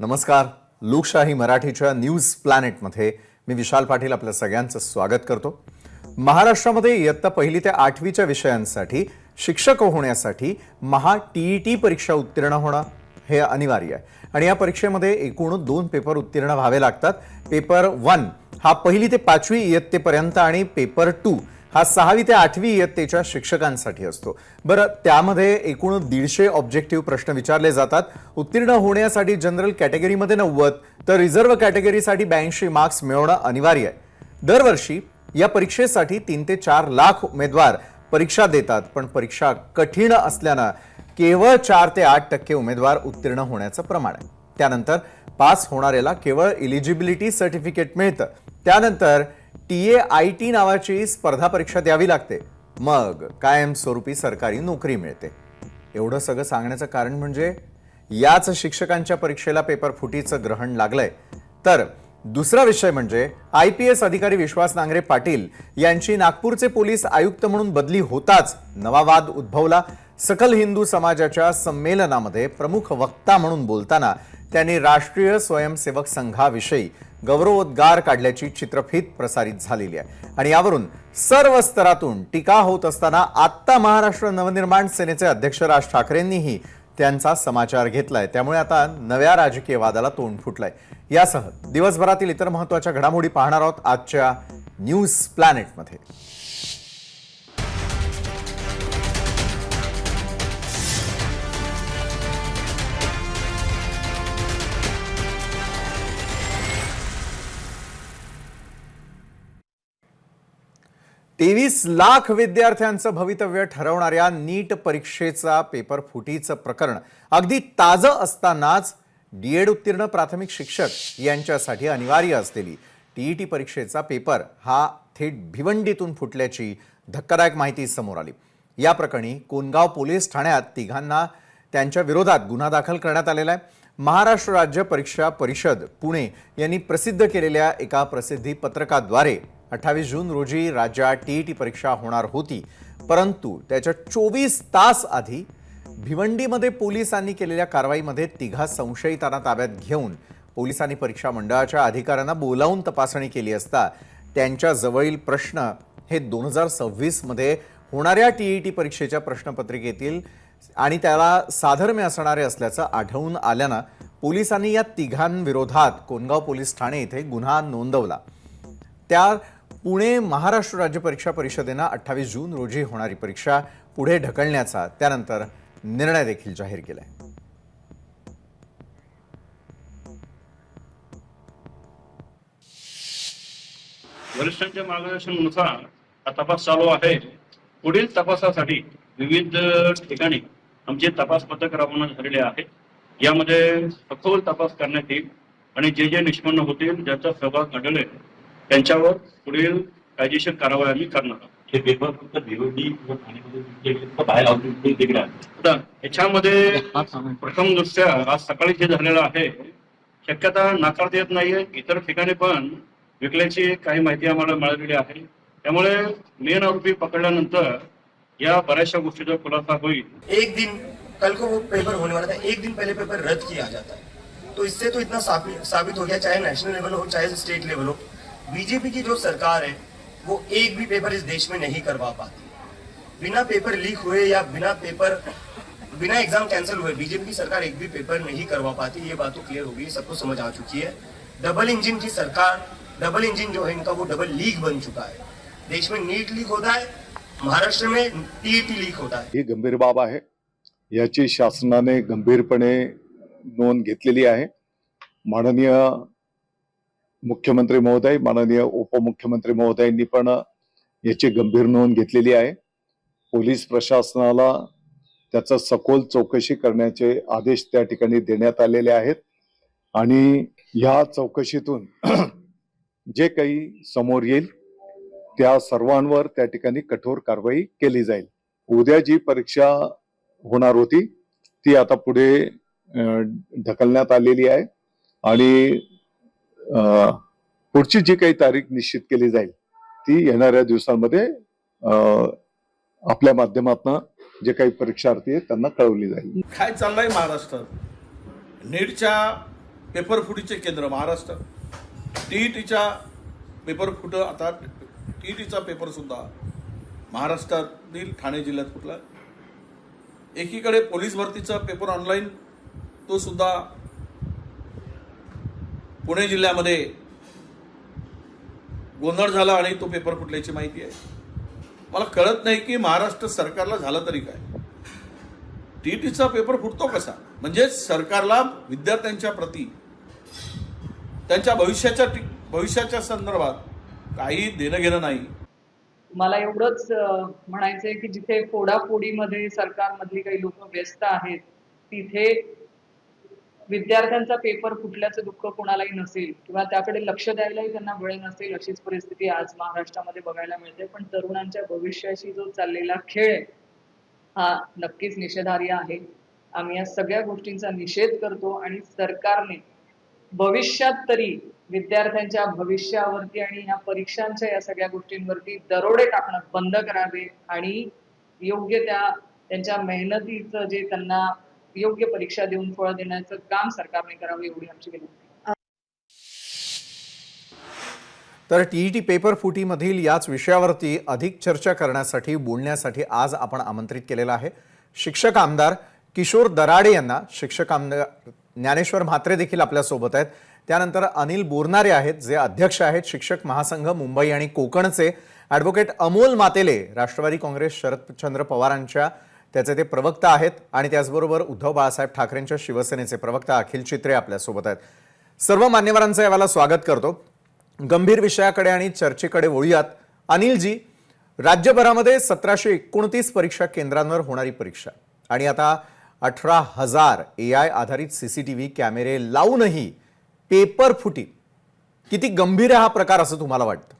नमस्कार. लोकशाही मराठीच्या न्यूज प्लॅनेटमध्ये मी विशाल पाटील आपल्या सगळ्यांचं स्वागत करतो. महाराष्ट्रामध्ये इयत्ता 1ली ते 8वीच्या विषयांसाठी शिक्षक होण्यासाठी टीईटी परीक्षा उत्तीर्ण होणं हे अनिवार्य आहे आणि या परीक्षेमध्ये एकूण 2 पेपर उत्तीर्ण व्हावे लागतात. पेपर 1 हा 1ली ते 5वी इयत्तेपर्यंत आणि पेपर 2 हा 6वी ते 8वी इयत्तेच्या शिक्षकांसाठी असतो. बरं, त्यामध्ये एकूण 150 ऑब्जेक्टिव्ह प्रश्न विचारले जातात. उत्तीर्ण होण्यासाठी जनरल कॅटेगरीमध्ये 90 तर रिझर्व्ह कॅटेगरीसाठी 82 मार्क्स मिळवणं अनिवार्य आहे. दरवर्षी या परीक्षेसाठी 3 ते 4 लाख उमेदवार परीक्षा देतात, पण परीक्षा कठीण असल्यानं केवळ 4 ते 8% उमेदवार उत्तीर्ण होण्याचं प्रमाण आहे. त्यानंतर पास होणाऱ्याला केवळ एलिजिबिलिटी सर्टिफिकेट मिळतं. त्यानंतर TAIT नावाची स्पर्धा परीक्षा द्यावी लागते. मग कायमस्वरूपी सरकारी नोकरी मिळते. एवढं सगळं सांगण्याचं कारण म्हणजे याच शिक्षकांच्या परीक्षेला पेपर फुटीचं ग्रहण लागलंय. तर दुसरा विषय म्हणजे IPS अधिकारी विश्वास नांगरे पाटील यांची नागपूरचे पोलीस आयुक्त म्हणून बदली होताच नवा वाद उद्भवला. सकल हिंदू समाजाच्या संमेलनामध्ये प्रमुख वक्ता म्हणून बोलताना त्यांनी राष्ट्रीय स्वयंसेवक संघाविषयी गौरवोद्गार काढल्याची चित्रफीत प्रसारित झालेली आहे आणि यावरून सर्व स्तरातून टीका होत असताना आत्ता महाराष्ट्र नवनिर्माण सेनेचे अध्यक्ष राज ठाकरेंनीही त्यांचा समाचार घेतलाय. त्यामुळे आता नव्या राजकीय वादाला तोंड फुटलंय. यासह दिवसभरातील इतर महत्त्वाच्या घडामोडी पाहणार आहोत आजच्या न्यूज प्लॅनेटमध्ये. तेवीस लाख विद्यार्थ्यांचं भवितव्य ठरवणाऱ्या नीट परीक्षेचा पेपर फुटीचं प्रकरण अगदी ताजं असतानाच DED उत्तीर्ण प्राथमिक शिक्षक यांच्यासाठी अनिवार्य असलेली TET परीक्षेचा पेपर हा थेट भिवंडीतून फुटल्याची धक्कादायक माहिती समोर आली. या प्रकरणी कोनगाव पोलीस ठाण्यात तिघांना त्यांच्या विरोधात गुन्हा दाखल करण्यात आलेला आहे. महाराष्ट्र राज्य परीक्षा परिषद पुणे यांनी प्रसिद्ध केलेल्या एका प्रसिद्धी पत्रकाद्वारे 28 जून रोजी राज्यात TET परीक्षा होणार होती, परंतु त्याच्या 24 तास आधी भिवंडीमध्ये पोलिसांनी केलेल्या कारवाईमध्ये तिघा संशयितांना ताब्यात घेऊन पोलिसांनी परीक्षा मंडळाच्या अधिकाऱ्यांना बोलावून तपासणी केली असता त्यांच्या जवळील प्रश्न हे 2026 मध्ये होणाऱ्या TET परीक्षेच्या प्रश्नपत्रिकेतील आणि त्याला साधर्म्य असणारे असल्याचं आढळून आल्यानं पोलिसांनी या तिघांविरोधात कोनगाव पोलीस ठाणे येथे गुन्हा नोंदवला. त्या पुणे महाराष्ट्र राज्य परीक्षा परिषदेनं 28 जून रोजी होणारी परीक्षा पुढे ढकलण्याचा त्यानंतर निर्णय देखील जाहीर केलाय. वरिष्ठांच्या मार्गदर्शनानुसार हा तपास चालू आहे. पुढील तपासासाठी विविध ठिकाणी आमचे तपास पथक रवाना झालेले आहे. यामध्ये सखोल तपास करण्यात येईल आणि जे निष्पन्न होतील, ज्याचा सहभाग आढळेल त्यांच्यावर पुढील कायदेशीर कारवाई आम्ही करणार आहोत. हे पेपर फक्त भिवंडी किंवा ठाण्यामध्ये बाहेर याच्यामध्ये प्रथम दृष्ट्या आज सकाळी जे झालेलं आहे शक्यता नाकारता येत नाहीये. इतर ठिकाणी पण विकल्याची काही माहिती आम्हाला मिळालेली आहे. त्यामुळे मेन आरोपी पकडल्यानंतर या बऱ्याचशा गोष्टीचा खुलासा होईल. एक दिन कल को वो पेपर होने वाला था, एक दिन पहले पेपर रद्द किया जाता है, तो इससे तो इतना साबित हो गया, चाहे नेशनल लेवल हो चाहे स्टेट लेवल हो, बीजेपी की जो सरकार है वो एक भी पेपर इस देश में नहीं करवा पाती. बिना पेपर लीक हुए या बिना एग्जाम कैंसिल हुए बीजेपी की सरकार एक भी पेपर नहीं करवा पाती. ये बात तो क्लियर हो गई, सबको समझ आ चुकी है. डबल इंजन की सरकार, डबल इंजन जो है इनका वो डबल लीक बन चुका है. देश में नीट लीक होता है, महाराष्ट्र में TET लीक होता है. ही गंभीर बाब आहे. याची शासनाने गंभीरपणे नोंद घेतलेली आहे. माननीय मुख्यमंत्री महोदय, माननीय उपमुख्यमंत्री महोदयांनी पण याची गंभीर नोंद घेतलेली आहे. पोलीस प्रशासनाला त्याचा सखोल चौकशी करण्याचे आदेश त्या ठिकाणी देण्यात आलेले आहेत आणि या चौकशीतून जे काही समोर येईल त्या सर्वांवर त्या ठिकाणी कठोर कारवाई केली जाईल. उद्या जी परीक्षा होणार होती ती आता पुढे ढकलण्यात आलेली आहे आणि पुढची जी काही तारीख निश्चित केली जाईल ती येणाऱ्या दिवसांमध्ये आपल्या माध्यमातून जे काही परीक्षार्थी आहेत त्यांना कळवली जाईल. काय चाललंय महाराष्ट्रात नीटच्या पेपर फुटीचे केंद्र महाराष्ट्र टीईटीच्या पेपर फुट आता टीईटीचा पेपर सुद्धा महाराष्ट्रातील ठाणे जिल्ह्यात फुटला. एकीकडे पोलीस भरतीचा पेपर ऑनलाईन तो सुद्धा पुणे जिल्ह्यामध्ये गोंधळ झाला आणि तो पेपर फुटल्याची माहिती आहे. मला कळत नाही की महाराष्ट्र सरकारला झालं तरी काय, टीईटीचा पेपर फुटतो कसा? म्हणजे सरकारला विद्यार्थ्यांच्या प्रती त्यांच्या भविष्याच्या संदर्भात काही देणं घेणं नाही. मला एवढंच म्हणायचंय की जिथे फोडाफोडीमध्ये सरकारमधली काही लोक व्यस्त आहेत तिथे विद्यार्थ्यांचा पेपर फुटल्याचं दुःख कोणालाही नसेल किंवा त्याकडे लक्ष द्यायलाही त्यांना वेळ नसेल अशीच परिस्थिती आज महाराष्ट्रामध्ये बघायला मिळते. पण तरुणांच्या भविष्याशी जो चाललेला खेळ आहे हा नक्कीच निषेधार्ह आहे. आम्ही या सगळ्या गोष्टींचा निषेध करतो आणि सरकारने भविष्यात तरी विद्यार्थ्यांच्या भविष्यावरती आणि ह्या परीक्षांच्या या सगळ्या गोष्टींवरती दरोडे टाकणं बंद करावे आणि योग्य त्यांच्या मेहनतीचं जे त्यांना योग्य परीक्षा देऊन फळ देण्याचं काम सरकारने करावं एवढी आमची विनंती. तर टीईटी पेपर फुटीमधील याच विषयावरती अधिक चर्चा करण्यासाठी बोलण्यासाठी आज आपण आमंत्रित केलेलं आहे शिक्षक आमदार किशोर दराडे यांना. शिक्षक आमदार ज्ञानेश्वर म्हात्रे देखील आपल्यासोबत आहेत. त्यानंतर अनिल बोरनारे आहेत जे अध्यक्ष आहेत शिक्षक महासंघ मुंबई आणि कोकणचे. ॲडव्होकेट अमोल मातेले राष्ट्रवादी काँग्रेस शरदचंद्र पवारांच्या त्याचे ते प्रवक्ता आहेत आणि त्याचबरोबर उद्धव बाळासाहेब ठाकरेंच्या शिवसेनेचे प्रवक्ता अखिल चित्रे आपल्यासोबत आहेत. सर्व मान्यवरांचं यावेळेला स्वागत करतो. गंभीर विषयाकडे आणि चर्चेकडे वळूयात. अनिलजी, राज्यभरामध्ये 1729 परीक्षा केंद्रांवर होणारी परीक्षा आणि आता 18,000 AI आधारित CCTV कॅमेरे लावूनही पेपर फुटी, किती गंभीर आहे हा प्रकार असं तुम्हाला वाटतं?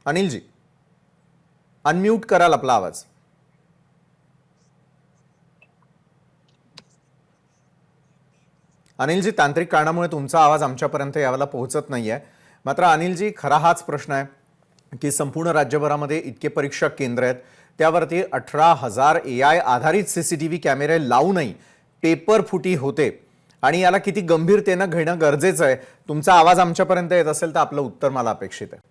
अनिलजी, अनम्यूट कराल आपला आवाज. अनिलजी, तांत्रिक कारणामुळे तुमचा आवाज आमच्यापर्यंत यावेळेला पोहोचत नाहीये. मात्र अनिलजी, खरा हाच प्रश्न आहे की संपूर्ण राज्यभरामध्ये इतके परीक्षा केंद्र आहेत, त्यावरती 18,000 AI आधारित CCTV कॅमेरे लावूनही पेपर फुटी होते आणि याला किती गंभीरतेनं घेणं गरजेचं आहे. तुमचा आवाज आमच्यापर्यंत येत असेल तर आपलं उत्तर मला अपेक्षित आहे.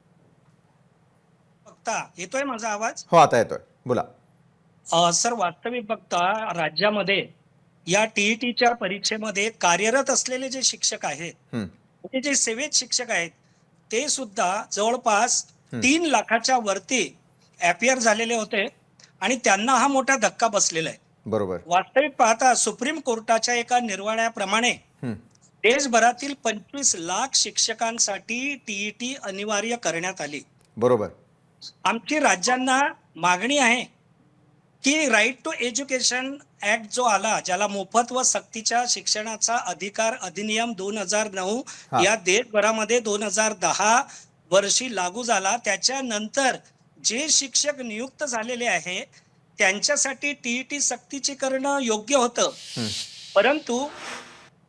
बघता येतोय माझा आवाज? हो, आता येतोय, बोला. सर, वास्तविक बघता राज्यामध्ये या टीईटीच्या परीक्षेमध्ये कार्यरत असलेले जे शिक्षक आहेत, ते जे सेवेत शिक्षक आहेत, ते सुद्धा जवळपास 3 लाखाच्या वरती अपियर झालेले होते आणि त्यांना हा मोठा धक्का बसलेला आहे. बरोबर. वास्तविक पाहता सुप्रीम कोर्टाच्या एका निर्वाळ्याप्रमाणे देशभरातील 25 लाख शिक्षकांसाठी टीईटी अनिवार्य करण्यात आली. बरोबर. आमची राज्यांना मागणी आहे की राईट टू एज्युकेशन ऍक्ट जो आला, ज्याला मोफत व सक्तीच्या शिक्षणाचा अधिकार अधिनियम 2009 या देशभरामध्ये 2010 वर्षी लागू झाला, त्याच्यानंतर जे शिक्षक नियुक्त झालेले आहे त्यांच्यासाठी टीईटी सक्तीची करणं योग्य होतं. परंतु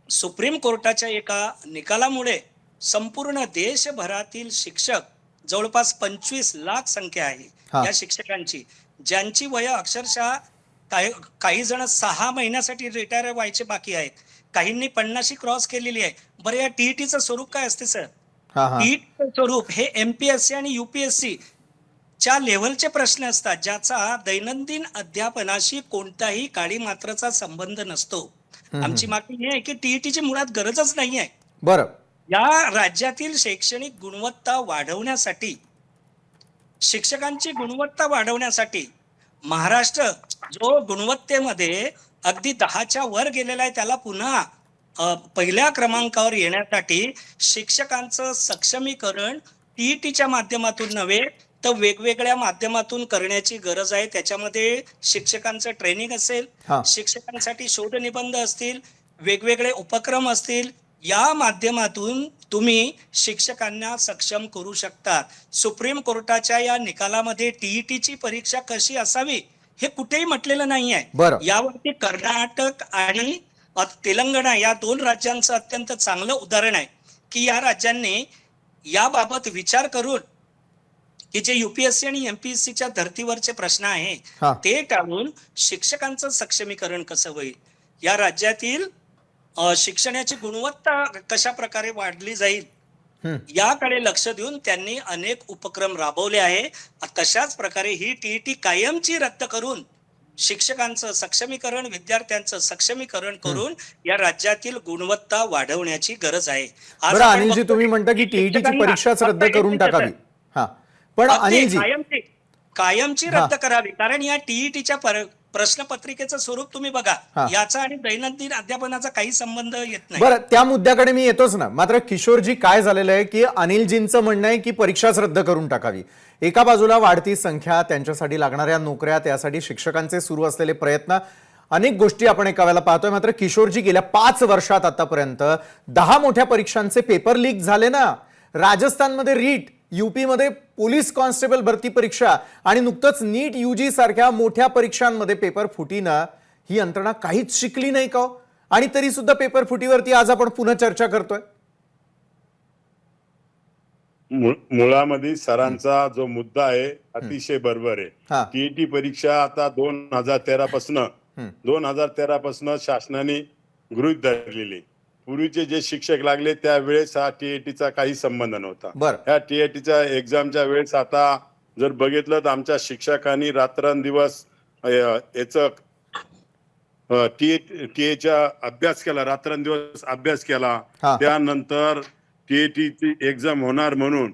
सुप्रीम कोर्टाच्या एका निकालामुळे संपूर्ण देशभरातील शिक्षक जवळपास 25 लाख संख्या आहे या शिक्षकांची, ज्यांची वय अक्षरशः काही जण 6 महिन्यासाठी रिटायर व्हायचे बाकी आहेत, काहींनी 50 क्रॉस केलेली आहे. बरं, या टीईटीचं स्वरूप काय असते सर? टीईटीचं स्वरूप हे MPSC आणि UPSC च्या लेव्हलचे प्रश्न असतात, ज्याचा दैनंदिन अध्यापनाशी कोणताही काळी मात्राचा संबंध नसतो. आमची मागणी ही आहे की टीईटीची मुळात गरजच नाही आहे. बरं. या राज्यातील शैक्षणिक गुणवत्ता वाढवण्यासाठी, शिक्षकांची गुणवत्ता वाढवण्यासाठी महाराष्ट्र जो गुणवत्तेमध्ये अगदी 10च्या वर गेलेला आहे, त्याला पुन्हा पहिल्या क्रमांकावर येण्यासाठी शिक्षकांचं सक्षमीकरण टीईटीच्या माध्यमातून नव्हे तर वेगवेगळ्या माध्यमातून करण्याची गरज आहे. त्याच्यामध्ये शिक्षकांचं ट्रेनिंग असेल, शिक्षकांसाठी शोध निबंध असतील, वेगवेगळे उपक्रम असतील, या माध्यमातून तुम्ही शिक्षकांना सक्षम करू शकता. सुप्रीम कोर्टाच्या या निकालामध्ये टीईटीची परीक्षा कशी असावी हे कुठेही म्हटलेलं नाही आहे. यावरती कर्नाटक आणि तेलंगणा या 2 राज्यांचं अत्यंत चांगलं उदाहरण आहे की या राज्यांनी याबाबत विचार करून की जे UPSC आणि MPSCच्या धर्तीवरचे प्रश्न आहे ते टाळून शिक्षकांचं सक्षमीकरण कसं होईल, या राज्यातील शिक्षणाची गुणवत्ता कशा प्रकारे वाढली जाईल याकडे लक्ष देऊन त्यांनी अनेक उपक्रम राबवले आहे. तशाच प्रकारे ही टीईटी कायमची रद्द करून शिक्षकांचं सक्षमीकरण, विद्यार्थ्यांचं सक्षमीकरण करून या राज्यातील गुणवत्ता वाढवण्याची गरज आहे. आज बरं आपण अनिलजी, बघतो तुम्ही म्हणता की की टीईटीची शिक्षकांना परीक्षाच रद्द फक्त करून एक टाकावी. मिनिट हा, पण अगदी अनिलजी कायमची रद्द करावी. कारण या टीईटीच्या प्रश्नपत्रिकेचं स्वरूप तुम्ही बघा, हा. याचा आणि दैनंदिन अध्यापनाचा काही संबंध येत नाही. बरं त्या मुद्द्याकडे मी येतोच ना. मात्र किशोरजी, काय झालेलं आहे की अनिलजींचं म्हणणं आहे की परीक्षाच रद्द करून टाकावी. एका बाजूला वाढती संख्या, त्यांच्यासाठी लागणाऱ्या नोकऱ्या, त्यासाठी शिक्षकांचे सुरू असलेले प्रयत्न, अनेक गोष्टी आपण एका वेळेला पाहतोय. मात्र किशोरजी, गेल्या 5 वर्षात आतापर्यंत 10 मोठ्या परीक्षांचे पेपर लीक झाले ना. राजस्थानमध्ये रीट, यूपी मध्ये पोलीस कॉन्स्टेबल भरती परीक्षा आणि नुकतंच नीट यूजी सारख्या मोठ्या परीक्षांमध्ये पेपर फुटीनं ही यंत्रणा काहीच शिकली नाही का? आणि तरी सुद्धा पेपर फुटीवरती आज आपण पुन्हा चर्चा करतोय. मुळामध्ये सरांचा जो मुद्दा आहे अतिशय बरोबर हा. आहे. टीईटी परीक्षा आता 2013 पासून शासनाने गृहीत धरलेली. पूर्वीचे जे शिक्षक लागले त्यावेळेस हा टीईटीचा काही संबंध नव्हता. बरं. ह्या टीईटीच्या एक्झामच्या वेळेस आता जर बघितलं तर आमच्या शिक्षकांनी रात्रंदिवस याचं टीएच्या अभ्यास केला, रात्रंदिवस अभ्यास केला. हा. त्यानंतर टीईटीची एक्झाम होणार म्हणून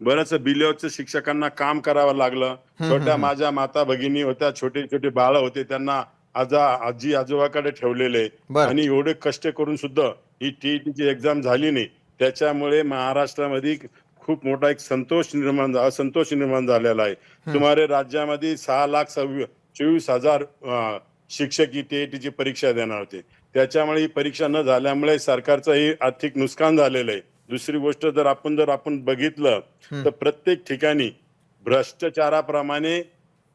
बरंच बिलोचं शिक्षकांना काम करावं लागलं. छोट्या माझ्या माता भगिनी होत्या, छोटे छोटे बाळ होते, त्यांना आजी आजोबाकडे ठेवलेले बरं. आणि एवढे कष्ट करून सुद्धा ही टीईटीची एक्झाम झाली नाही. त्याच्यामुळे महाराष्ट्रामध्ये खूप मोठा एक असंतोष निर्माण झालेला आहे. सुमारे राज्यामध्ये 6,24,000 शिक्षक ही टीईटीची परीक्षा देणार होते. त्याच्यामुळे ही परीक्षा न झाल्यामुळे सरकारचंही आर्थिक नुकसान झालेलं आहे. दुसरी गोष्ट जर आपण बघितलं तर प्रत्येक ठिकाणी भ्रष्टाचाराप्रमाणे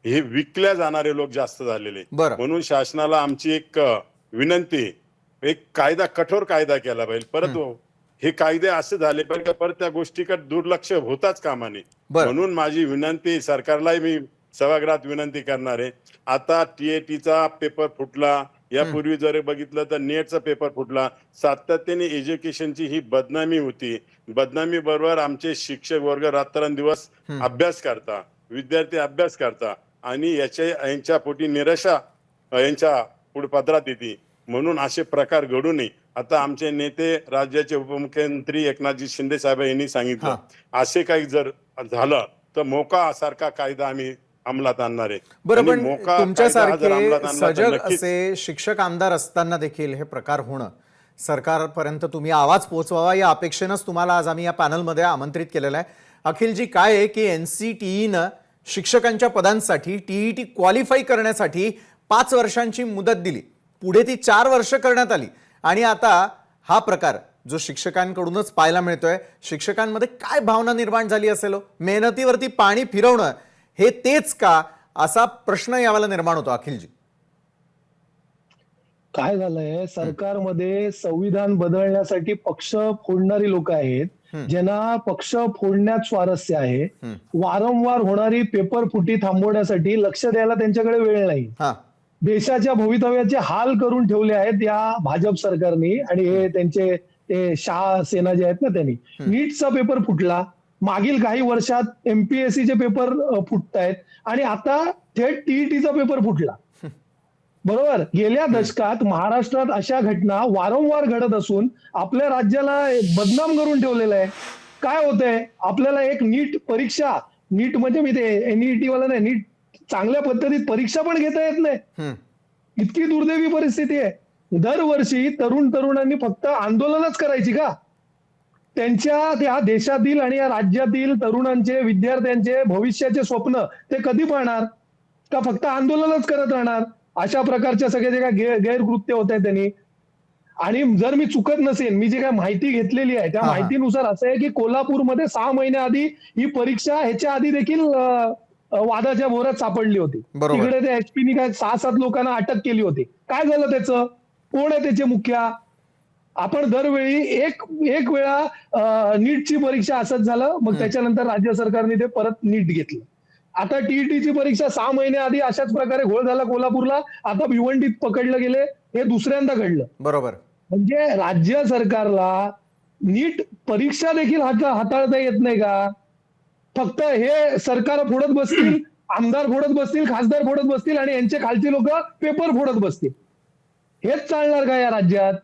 हे विकल्या जाणारे लोक जास्त झालेले. बरं. म्हणून शासनाला आमची एक विनंती, एक कठोर कायदा केला पाहिजे. परत हे कायदे असे झाले पाहिजे परत त्या गोष्टीकडे दुर्लक्ष होताच कामा नये. बरं. म्हणून माझी विनंती सरकारलाही मी सभागृहात विनंती करणार आहे. आता टीएटीचा पेपर फुटला, यापूर्वी जर बघितलं तर नेटचा पेपर फुटला. सातत्याने एज्युकेशनची ही बदनामी होती. बदनामी बरोबर आमचे शिक्षक वर्ग रात्रंदिवस अभ्यास करता, विद्यार्थी अभ्यास करता आणि यांच्या पोटी निराशा यांच्या पुढे पदरात येते. म्हणून असे प्रकार घडू नये. आता आमचे नेते, राज्याचे उपमुख्यमंत्री एकनाथजी शिंदे साहेब यांनी सांगितलं असे काही जर झालं तर मोका सारखा कायदा आम्ही अंमलात आणणार आहे. बरं, आणि पण मोका तुमच्यासारखे कायदा जर अंमलात आणला तर सजग नक्कीच असे शिक्षक आमदार असताना देखील हे प्रकार होणं, सरकारपर्यंत तुम्ही आवाज पोहोचवावा या अपेक्षेनंच तुम्हाला आज आम्ही या पॅनलमध्ये आमंत्रित केलेलं आहे. अखिलजी, काय आहे की एनसीटीईनं शिक्षकांच्या पदांसाठी टीईटी क्वालिफाय करण्यासाठी 5 वर्षांची मुदत दिली, पुढे ती 4 वर्ष करण्यात आली आणि आता हा प्रकार जो शिक्षकांकडूनच पाहायला मिळतोय. शिक्षकांमध्ये काय भावना निर्माण झाली असेल? मेहनतीवरती पाणी फिरवणं हे तेच का, असा प्रश्न यावेळेला निर्माण होतो. अखिलजी, काय झालंय, सरकारमध्ये संविधान बदलण्यासाठी पक्ष फोडणारी लोक आहेत, ज्यांना पक्ष फोडण्यात स्वारस्य आहे. वारंवार होणारी पेपर फुटी थांबवण्यासाठी लक्ष द्यायला त्यांच्याकडे वेळ नाही. देशाच्या भवितव्याचे हाल करून ठेवले आहेत या भाजप सरकारने आणि हे त्यांचे ते शाह सेना जे आहेत ना त्यांनी. नीटचा पेपर फुटला, मागील काही वर्षात एमपीएससीचे पेपर फुटतायत आणि आता थेट टीईटीचा पेपर फुटला. बरोबर, गेल्या दशकात महाराष्ट्रात अशा घटना वारंवार घडत असून आपल्या राज्याला बदनाम करून ठेवलेलं आहे. काय होतंय, आपल्याला एक नीट परीक्षा, नीट म्हणजे मी ते एनईटी वाला नाही, नीट चांगल्या पद्धतीत परीक्षा पण घेता येत नाही. इतकी दुर्दैवी परिस्थिती आहे. दरवर्षी तरुणांनी फक्त आंदोलनच करायची का? त्या देशातील आणि या राज्यातील तरुणांचे, विद्यार्थ्यांचे भविष्याचे स्वप्न ते कधी पाहणार? का फक्त आंदोलनच करत राहणार? अशा प्रकारच्या सगळे जे काय गैरकृत्य होत आहेत त्यांनी. आणि जर मी चुकत नसेल, मी जी काय माहिती घेतलेली आहे त्या माहितीनुसार असं आहे की कोल्हापूरमध्ये 6 महिन्याआधी ही परीक्षा ह्याच्या आधी देखील वादाच्या भोवऱ्यात सापडली होती. तिकडे त्या एचपीनी काय 6-7 लोकांना अटक केली होती. काय झालं त्याचं? कोण आहे त्याचे मुख्य? आपण दरवेळी एक वेळा नीटची परीक्षा असंच झालं, मग त्याच्यानंतर राज्य सरकारने ते परत नीट घेतलं. आता टीईटीची परीक्षा 6 महिन्याआधी अशाच प्रकारे घोळ झाला कोल्हापूरला. आता भिवंडीत पकडले गेले हे दुसऱ्यांदा घडलं. बरोबर. म्हणजे राज्य सरकारला नीट परीक्षा देखील हाताळता येत नाही का? फक्त हे सरकार फोडत बसतील, आमदार फोडत बसतील, खासदार फोडत बसतील आणि यांचे खालची लोक पेपर फोडत बसतील. हेच चालणार का या राज्यात?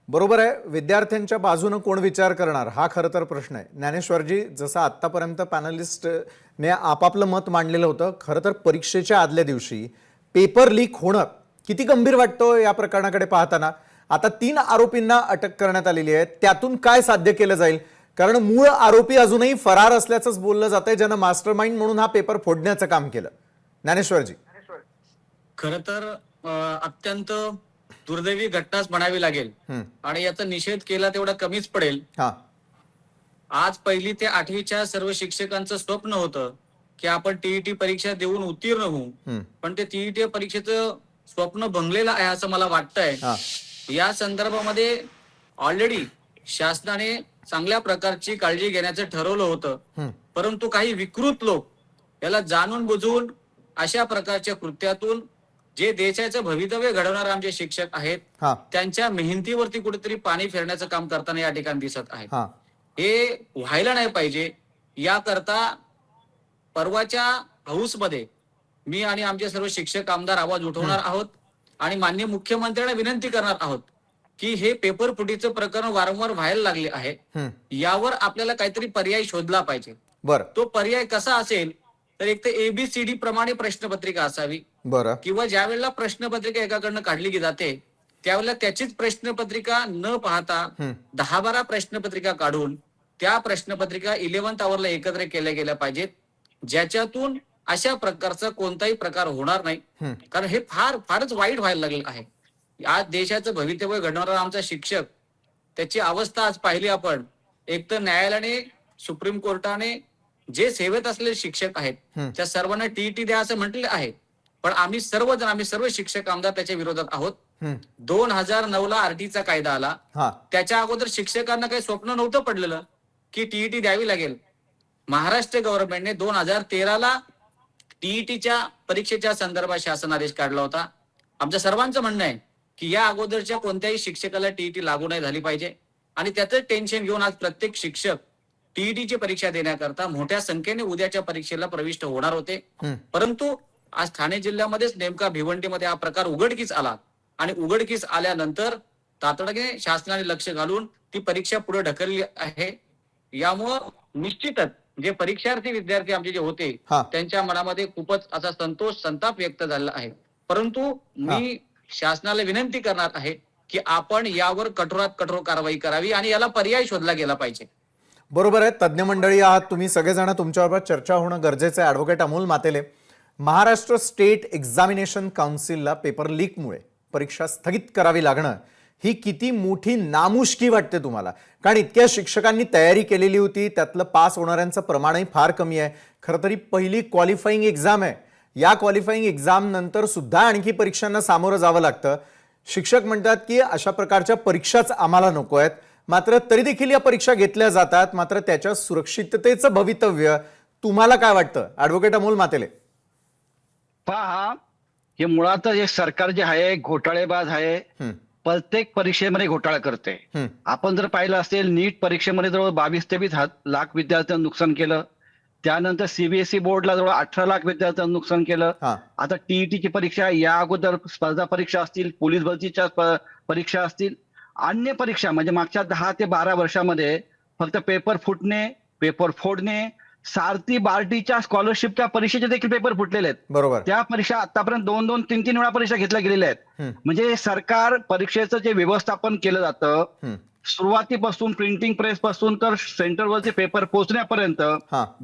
बरोबर आहे. विद्यार्थ्यांच्या बाजूनं कोण विचार करणार हा खरं तर प्रश्न आहे. ज्ञानेश्वरजी, जसं आत्तापर्यंत पॅनलिस्टने आपापलं मत मांडलेलं होतं, खरं तर परीक्षेच्या आदल्या दिवशी पेपर लीक होणं किती गंभीर वाटतं या प्रकरणाकडे पाहताना. आता 3 आरोपींना अटक करण्यात आलेली आहे. त्यातून काय साध्य केलं जाईल? कारण मूळ आरोपी अजूनही फरार असल्याचंच बोललं जातंय, ज्यानं मास्टरमाइंड म्हणून हा पेपर फोडण्याचं काम केलं. ज्ञानेश्वरजी. खरं तर अत्यंत दुर्दैवी घटनाच म्हणावी लागेल आणि याचा निषेध केला तेवढा कमीच पडेल. हा. आज 1ली ते 8वीच्या सर्व शिक्षकांचं स्वप्न होतं की आपण टीईटी परीक्षा देऊन उत्तीर्ण होऊ, पण ते टीईटी परीक्षेचं स्वप्न भंगलेलं आहे असं मला वाटतंय. या संदर्भामध्ये ऑलरेडी शासनाने चांगल्या प्रकारची काळजी घेण्याचं ठरवलं होतं, परंतु काही विकृत लोक याला जाणून बुजून अशा प्रकारच्या कृत्यातून जे देशाचं भवितव्य घडवणारे आमचे शिक्षक आहेत त्यांच्या मेहनतीवरती कुठेतरी पाणी फेरण्याचं काम करताना या ठिकाणी दिसत आहे. हे व्हायला नाही पाहिजे. याकरता परवाच्या हाऊसमध्ये मी आणि आमचे सर्व शिक्षक आमदार आवाज उठवणार आहोत आणि माननीय मुख्यमंत्र्यांना विनंती करणार आहोत की हे पेपर फुटीचं प्रकरण वारंवार व्हायला लागले आहे, यावर आपल्याला काहीतरी पर्याय शोधला पाहिजे. तो पर्याय कसा असेल तर एक तर ABCD प्रमाणे प्रश्नपत्रिका असावी, किंवा ज्या वेळेला प्रश्नपत्रिका एकाकडनं काढली जाते त्यावेळेला त्याचीच प्रश्नपत्रिका न पाहता 10-12 प्रश्नपत्रिका काढून त्या प्रश्नपत्रिका 11th आवरला एकत्र केल्या गेल्या पाहिजेत, ज्याच्यातून अशा प्रकारचा कोणताही प्रकार होणार नाही. कारण हे फारच वाईट व्हायला लागलेलं आहे. आज देशाचं भवितव्य घडवणारा आमचा शिक्षक, त्याची अवस्था आज पाहिली आपण. एक तर न्यायालयाने, सुप्रीम कोर्टाने जे सेवेत असलेले शिक्षक आहेत त्या सर्वांना टीईटी द्या असं म्हटलेलं आहे, पण आम्ही सर्व शिक्षक आमदार त्याच्या विरोधात आहोत. 2009ला RT चा कायदा आला, त्याच्या अगोदर शिक्षकांना काही स्वप्न नव्हतं पडलेलं की टीईटी द्यावी लागेल. महाराष्ट्र गव्हर्नमेंटने 2013ला टीईटीच्या परीक्षेच्या संदर्भात शासन आदेश काढला होता. आमच्या सर्वांचं म्हणणं आहे की या अगोदरच्या कोणत्याही शिक्षकाला टीईटी लागू नाही झाली पाहिजे आणि त्याचं टेन्शन घेऊन आज प्रत्येक शिक्षक टीईटीची परीक्षा देण्याकरता मोठ्या संख्येने उद्याच्या परीक्षेला प्रविष्ट होणार होते. परंतु आज ठाणे जिल्ह्यामध्येच नेमका भिवंडीमध्ये हा प्रकार उघडकीस आला आणि उघडकीस आल्यानंतर तातडीने शासनाने लक्ष घालून ती परीक्षा पुढे ढकलली आहे. यामुळं निश्चितच जे परीक्षार्थी विद्यार्थी आमचे जे होते त्यांच्या मनामध्ये खूपच असा संताप व्यक्त झालेला आहे. परंतु मी शासनाला विनंती करणार आहे की आपण यावर कठोरात कठोर कारवाई करावी आणि याला पर्याय शोधला गेला पाहिजे. बरोबर आहे. तज्ज्ञ मंडळी आहात तुम्ही सगळेजण, तुमच्याबरोबर चर्चा होणं गरजेचं आहे. Advocate Amol Matele, Maharashtra state examination काउन्सिलला पेपर लीकमुळे परीक्षा स्थगित करावी लागणं ही किती मोठी नामुष्की वाटते तुम्हाला? कारण इतक्या शिक्षकांनी तयारी केलेली होती, त्यातलं पास होणाऱ्यांचं प्रमाणही फार कमी आहे. खरं तरी पहिली क्वालिफाईंग एक्झाम आहे. या क्वालिफाईंग एक्झाम नंतर सुद्धा आणखी परीक्षांना सामोरं जावं लागतं. शिक्षक म्हणतात की अशा प्रकारच्या परीक्षाच आम्हाला नको आहेत, मात्र तरी देखील या परीक्षा घेतल्या जातात. मात्र त्याच्या सुरक्षिततेचं भवितव्य तुम्हाला काय वाटतं? ॲडव्होकेट अमोल मातेले. पहा, हे मुळातच हे सरकार जे आहे घोटाळेबाज आहे. प्रत्येक परीक्षेमध्ये घोटाळा करते. आपण जर पाहिलं असेल नीट परीक्षेमध्ये जवळ 22-23 लाख विद्यार्थ्यांचं नुकसान केलं. त्यानंतर CBSE बोर्डला जवळ 18 लाख विद्यार्थ्यांचं नुकसान केलं. आता टीईटीची परीक्षा, या अगोदर स्पर्धा परीक्षा असतील, पोलीस भरतीच्या परीक्षा असतील, अन्य परीक्षा म्हणजे मागच्या 10 ते 12 वर्षामध्ये फक्त पेपर फुटणे, पेपर फोडणे, सारथी बार्टीच्या स्कॉलरशिपच्या परीक्षेचे देखील पेपर फुटलेले आहेत. बरोबर. त्या परीक्षा आतापर्यंत 2-2, 3-3 वेळा परीक्षा घेतल्या गेलेल्या आहेत. म्हणजे सरकार परीक्षेचं जे व्यवस्थापन केलं जातं, सुरुवातीपासून प्रिंटिंग प्रेस पासून तर सेंटरवरचे पेपर पोहोचण्यापर्यंत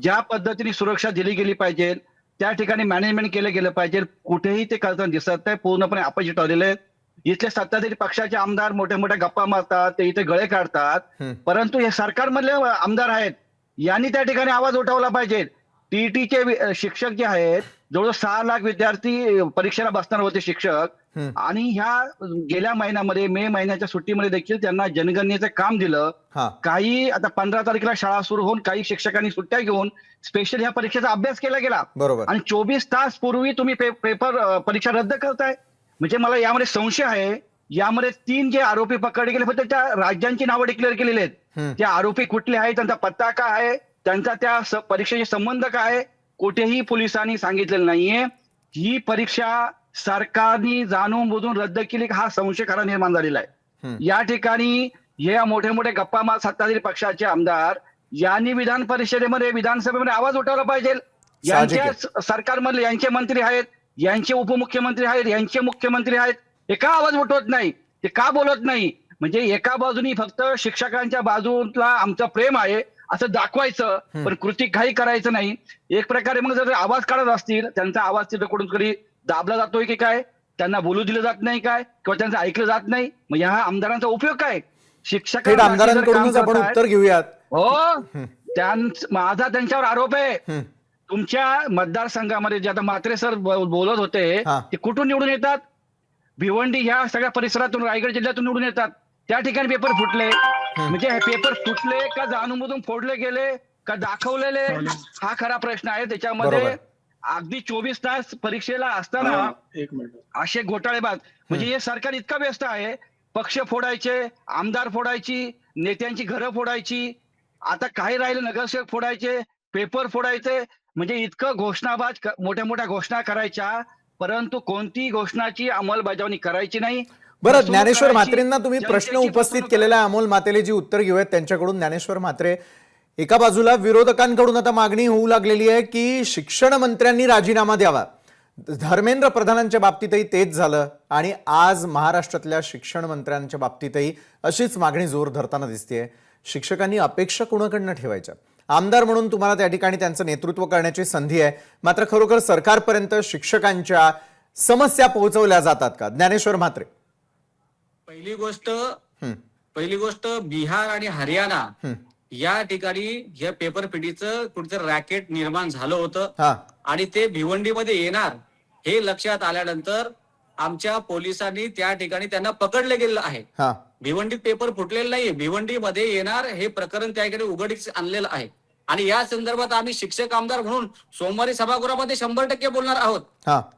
ज्या पद्धतीने सुरक्षा दिली गेली पाहिजे त्या ठिकाणी मॅनेजमेंट केलं गेलं पाहिजे. कुठेही ते करताना दिसत नाही. पूर्णपणे अपोजिट आलेले आहेत. इथले सत्ताधारी पक्षाचे आमदार मोठ्या मोठ्या गप्पा मारतात, ते इथे गळे काढतात. परंतु हे सरकारमधले आमदार आहेत, यांनी त्या ठिकाणी आवाज उठवला पाहिजे. टीईटीचे शिक्षक जे आहेत, जवळजवळ 6 लाख विद्यार्थी परीक्षेला बसणार होते शिक्षक, आणि ह्या गेल्या महिन्यामध्ये मे महिन्याच्या सुट्टीमध्ये देखील त्यांना जनगणनेचं काम दिलं. काही आता 15 तारखेला शाळा सुरू होऊन काही शिक्षकांनी सुट्ट्या घेऊन स्पेशल ह्या परीक्षेचा अभ्यास केला गेला. आणि 24 तास पूर्वी तुम्ही पेपर परीक्षा रद्द करताय. म्हणजे मला यामध्ये संशय आहे यामध्ये 3 जे आरोपी पकडले गेले फक्त त्या राज्यांची नावं डिक्लेअर केलेली आहेत. ते आरोपी कुठले आहेत, त्यांचा पत्ता काय आहे, त्यांचा त्या परीक्षेशी संबंध काय आहे, कुठेही पोलिसांनी सांगितलेलं नाहीये. ही परीक्षा सरकारने जाणून बुजून रद्द केली हा संशय खरा निर्माण झालेला आहे. या ठिकाणी या मोठे मोठे गप्पा मार सत्ताधारी पक्षाचे आमदार यांनी विधान परिषदेमध्ये विधानसभेमध्ये आवाज उठवला पाहिजे. यांच्या सरकारमधले यांचे मंत्री आहेत, यांचे उपमुख्यमंत्री आहेत, यांचे मुख्यमंत्री आहेत, हे का आवाज उठवत नाही, ते का बोलत नाही? म्हणजे एका बाजूनी फक्त शिक्षकांच्या बाजूला आमचं प्रेम आहे असं दाखवायचं, पण कृती काही करायचं नाही. एक प्रकारे मग जर आवाज काढत असतील, त्यांचा आवाज तिथं कुठून तरी दाबला जातोय की काय, त्यांना बोलू दिलं जात नाही काय, किंवा त्यांचं ऐकलं जात नाही, मग ह्या आमदारांचा उपयोग काय? शिक्षक आमदारांकडूनच आपण उत्तर घेऊयात. हो, माझा त्यांच्यावर आरोप आहे. तुमच्या मतदारसंघामध्ये जे आता म्हात्रे सर बोलत होते, ते कुठून निवडून येतात? भिवंडी ह्या सगळ्या परिसरातून, रायगड जिल्ह्यातून निवडून येतात. त्या ठिकाणी पेपर फुटले, म्हणजे हे पेपर फुटले का जाणून फोडले गेले का दाखवलेले, हा खरा प्रश्न आहे. त्याच्यामध्ये अगदी 24 तास परीक्षेला असताना असे घोटाळेबाज, म्हणजे हे सरकार इतकं व्यस्त आहे, पक्ष फोडायचे, आमदार फोडायची, नेत्यांची घरं फोडायची, आता काही राहिले नगरसेवक फोडायचे, पेपर फोडायचे, म्हणजे इतकं घोषणाबाज मोठ्या मोठ्या घोषणा करायच्या, परंतु कोणतीही घोषणाची अंमलबजावणी करायची नाही. बरं, ज्ञानेश्वर म्हात्रेंना तुम्ही प्रश्न उपस्थित केलेला आहे. अमोल म्हात्रे जी उत्तर घेऊयात त्यांच्याकडून. ज्ञानेश्वर म्हात्रे, एका बाजूला विरोधकांकडून आता मागणी होऊ लागलेली आहे की शिक्षण मंत्र्यांनी राजीनामा द्यावा. धर्मेंद्र प्रधानांच्या बाबतीतही तेच झालं आणि आज महाराष्ट्रातल्या शिक्षण मंत्र्यांच्या बाबतीतही अशीच मागणी जोर धरताना दिसतेय. शिक्षकांनी अपेक्षा कोणाकडनं ठेवायच्या? आमदार म्हणून तुम्हाला त्या ठिकाणी त्यांचं नेतृत्व करण्याची संधी आहे, मात्र खरोखर सरकारपर्यंत शिक्षकांच्या समस्या पोहोचवल्या जातात का? ज्ञानेश्वर म्हात्रे. पहिली गोष्ट बिहार आणि हरियाणा या ठिकाणी या पेपर पिढीचं कुठचं रॅकेट निर्माण झालं होतं आणि ते भिवंडीमध्ये येणार हे लक्षात आल्यानंतर आमच्या पोलिसांनी त्या ठिकाणी त्यांना पकडले गेलेलं आहे. भिवंडीत पेपर फुटलेला नाहीये, भिवंडीमध्ये येणार हे प्रकरण त्याकडे उघडीस आणलेलं आहे. आणि या संदर्भात आम्ही शिक्षक आमदार म्हणून सोमवारी सभागृहामध्ये 100% बोलणार आहोत.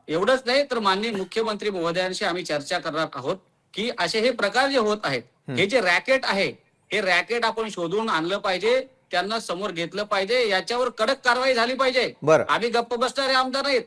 एवढंच नाही तर माननीय मुख्यमंत्री महोदयांशी आम्ही चर्चा करणार आहोत की असे हे प्रकार जे होत आहेत, हे जे रॅकेट आहे, हे रॅकेट आपण शोधून आणलं पाहिजे, त्यांना समोर घेतलं पाहिजे, याच्यावर कडक कारवाई झाली पाहिजे. आम्ही गप्प बसणारे आमदार नाहीत.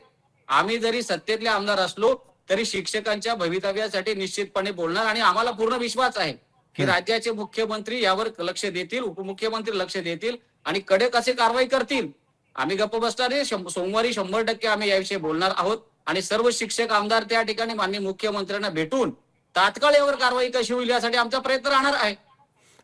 आम्ही जरी सत्तेतले आमदार असलो तरी शिक्षकांच्या भवितव्यासाठी निश्चितपणे बोलणार आणि आम्हाला पूर्ण विश्वास आहे की राज्याचे मुख्यमंत्री यावर लक्ष देतील, उपमुख्यमंत्री लक्ष देतील आणि कडक असे कारवाई करतील. आम्ही गप्प बसणारे. सोमवारी 100% आम्ही याविषयी बोलणार आहोत आणि सर्व शिक्षक आमदार त्या ठिकाणी माननीय मुख्यमंत्र्यांना भेटून तात्काळ यावर कारवाई कशी होईल यासाठी आमचा प्रयत्न राहणार आहे.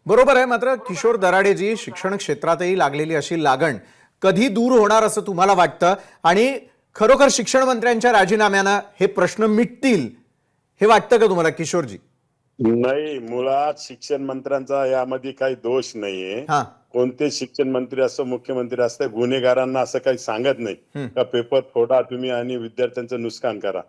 बरोबर आहे. मात्र किशोर दराडेजी, शिक्षण क्षेत्रातही लागलेली अशी लागण कधी दूर होणार असं तुम्हाला वाटतं? आणि खरोखर शिक्षण मंत्र्यांच्या राजीनाम्यानं हे प्रश्न मिटतील हे वाटतं का तुम्हाला किशोरजी? नाही, मुळात शिक्षण मंत्र्यांचा यामध्ये काही दोष नाहीये. कोणते शिक्षण मंत्री असो, मुख्यमंत्री असते, गुन्हेगारांना असं काही सांगत नाही का पेपर फोडा तुम्ही आणि विद्यार्थ्यांचं नुकसान करा.